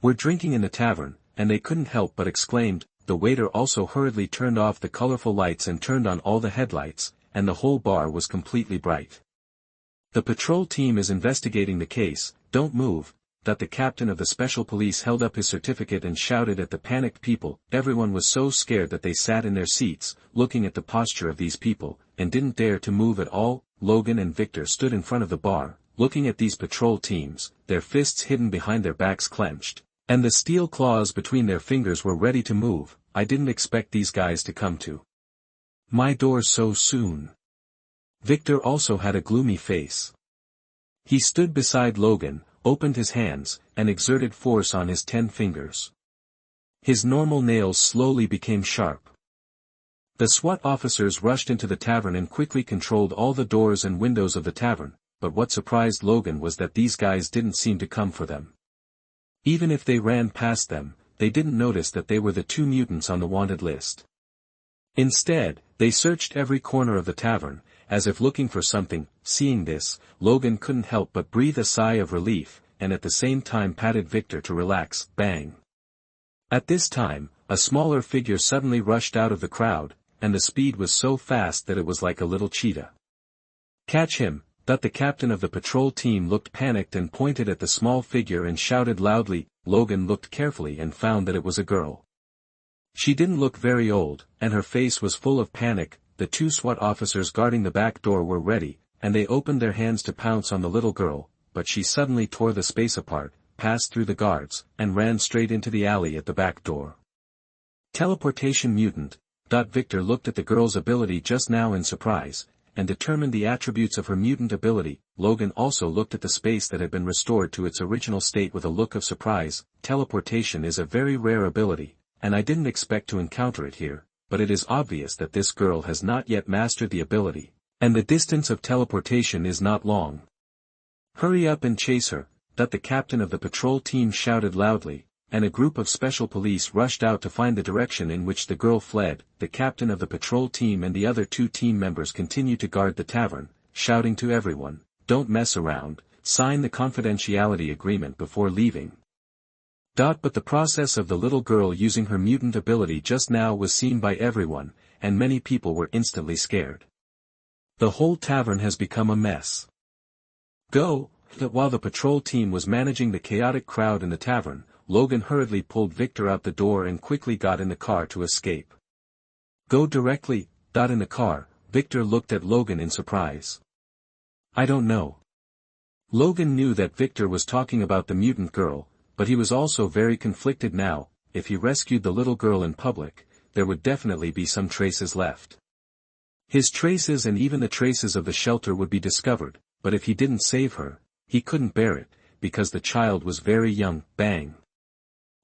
were drinking in the tavern, and they couldn't help but exclaimed. The waiter also hurriedly turned off the colorful lights and turned on all the headlights, and the whole bar was completely bright. The patrol team is investigating the case, don't move. The captain of the special police held up his certificate and shouted at the panicked people. Everyone was so scared that they sat in their seats, looking at the posture of these people, and didn't dare to move at all. Logan and Victor stood in front of the bar, looking at these patrol teams, their fists hidden behind their backs clenched, and the steel claws between their fingers were ready to move. I didn't expect these guys to come to my door so soon. Victor also had a gloomy face. He stood beside Logan, opened his hands, and exerted force on his 10 fingers. His normal nails slowly became sharp. The SWAT officers rushed into the tavern and quickly controlled all the doors and windows of the tavern, but what surprised Logan was that these guys didn't seem to come for them. Even if they ran past them, they didn't notice that they were the 2 mutants on the wanted list. Instead, they searched every corner of the tavern, as if looking for something. Seeing this, Logan couldn't help but breathe a sigh of relief, and at the same time patted Victor to relax. Bang! At this time, a smaller figure suddenly rushed out of the crowd, and the speed was so fast that it was like a little cheetah. Catch him! The captain of the patrol team looked panicked and pointed at the small figure and shouted loudly. Logan looked carefully and found that it was a girl. She didn't look very old, and her face was full of panic. The two SWAT officers guarding the back door were ready, and they opened their hands to pounce on the little girl, but she suddenly tore the space apart, passed through the guards, and ran straight into the alley at the back door. Teleportation mutant. Victor looked at the girl's ability just now in surprise, and determined the attributes of her mutant ability. Logan also looked at the space that had been restored to its original state with a look of surprise. Teleportation is a very rare ability, and I didn't expect to encounter it here, but it is obvious that this girl has not yet mastered the ability, and the distance of teleportation is not long. Hurry up and chase her, the captain of the patrol team shouted loudly, and a group of special police rushed out to find the direction in which the girl fled. The captain of the patrol team and the other two team members continued to guard the tavern, shouting to everyone, "Don't mess around, sign the confidentiality agreement before leaving." But the process of the little girl using her mutant ability just now was seen by everyone, and many people were instantly scared. The whole tavern has become a mess. While the patrol team was managing the chaotic crowd in the tavern, Logan hurriedly pulled Victor out the door and quickly got in the car to escape. Go directly. In the car, Victor looked at Logan in surprise. I don't know. Logan knew that Victor was talking about the mutant girl, but he was also very conflicted now. If he rescued the little girl in public, there would definitely be some traces left. His traces and even the traces of the shelter would be discovered, but if he didn't save her, he couldn't bear it, because the child was very young. Bang!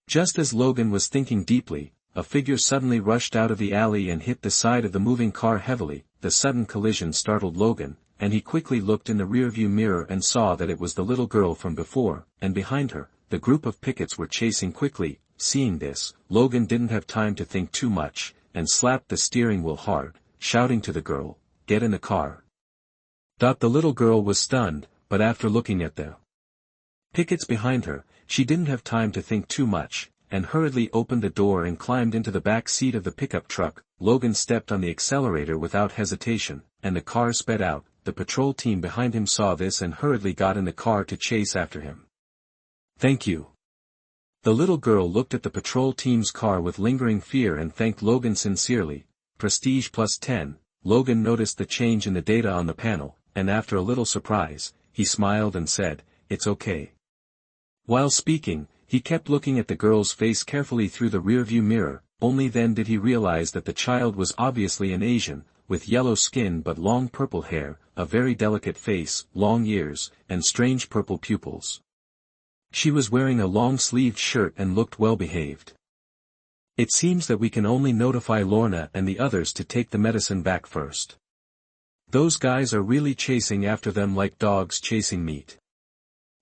Just as Logan was thinking deeply, a figure suddenly rushed out of the alley and hit the side of the moving car heavily. The sudden collision startled Logan, and he quickly looked in the rearview mirror and saw that it was the little girl from before, and behind her, the group of pickets were chasing quickly. Seeing this, Logan didn't have time to think too much, and slapped the steering wheel hard, shouting to the girl, "Get in the car." The little girl was stunned, but after looking at the pickets behind her, she didn't have time to think too much, and hurriedly opened the door and climbed into the back seat of the pickup truck. Logan stepped on the accelerator without hesitation, and the car sped out. The patrol team behind him saw this and hurriedly got in the car to chase after him. Thank you. The little girl looked at the patrol team's car with lingering fear and thanked Logan sincerely. Prestige +10. Logan noticed the change in the data on the panel, and after a little surprise, he smiled and said, "It's okay." While speaking, he kept looking at the girl's face carefully through the rearview mirror. Only then did he realize that the child was obviously an Asian, with yellow skin but long purple hair, a very delicate face, long ears, and strange purple pupils. She was wearing a long-sleeved shirt and looked well-behaved. It seems that we can only notify Lorna and the others to take the medicine back first. Those guys are really chasing after them like dogs chasing meat.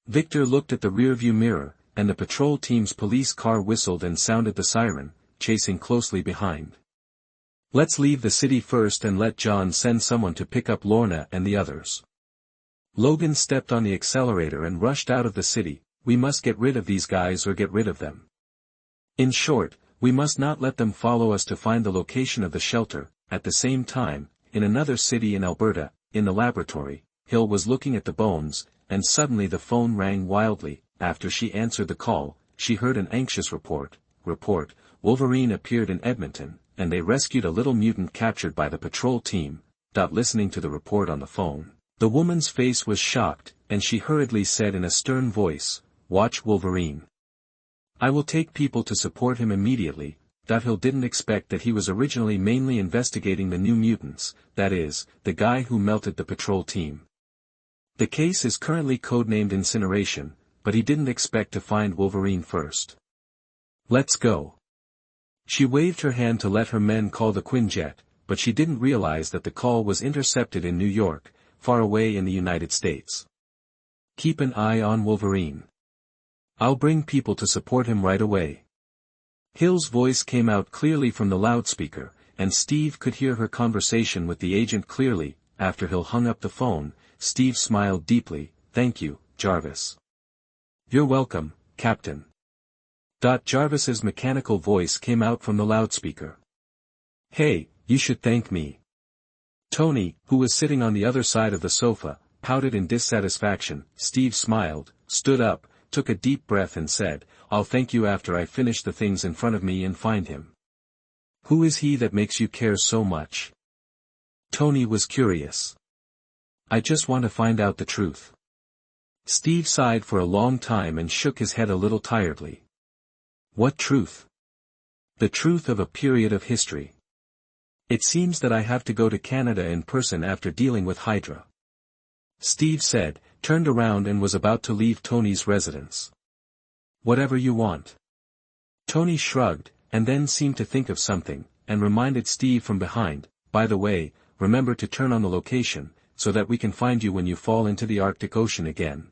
Victor looked at the rearview mirror, and the patrol team's police car whistled and sounded the siren, chasing closely behind. Let's leave the city first and let John send someone to pick up Lorna and the others. Logan stepped on the accelerator and rushed out of the city. We must get rid of these guys or get rid of them. In short, we must not let them follow us to find the location of the shelter. At the same time, in another city in Alberta, in the laboratory, Hill was looking at the bones, and suddenly the phone rang wildly. After she answered the call, she heard an anxious report. Wolverine appeared in Edmonton, and they rescued a little mutant captured by the patrol team. Listening to the report on the phone, the woman's face was shocked, and she hurriedly said in a stern voice, "Watch Wolverine. I will take people to support him immediately." Hill didn't expect that he was originally mainly investigating the new mutants, that is, the guy who melted the patrol team. The case is currently codenamed Incineration, but he didn't expect to find Wolverine first. Let's go. She waved her hand to let her men call the Quinjet, but she didn't realize that the call was intercepted in New York, far away in the United States. Keep an eye on Wolverine. I'll bring people to support him right away. Hill's voice came out clearly from the loudspeaker, and Steve could hear her conversation with the agent clearly. After Hill hung up the phone, Steve smiled deeply. "Thank you, Jarvis." "You're welcome, Captain." Jarvis's mechanical voice came out from the loudspeaker. "Hey, you should thank me." Tony, who was sitting on the other side of the sofa, pouted in dissatisfaction. Steve smiled, stood up, took a deep breath and said, "I'll thank you after I finish the things in front of me and find him." "Who is he that makes you care so much?" Tony was curious. "I just want to find out the truth." Steve sighed for a long time and shook his head a little tiredly. "What truth?" "The truth of a period of history. It seems that I have to go to Canada in person after dealing with Hydra." Steve said, turned around and was about to leave Tony's residence. "Whatever you want." Tony shrugged, and then seemed to think of something, and reminded Steve from behind, "By the way, remember to turn on the location, so that we can find you when you fall into the Arctic Ocean again."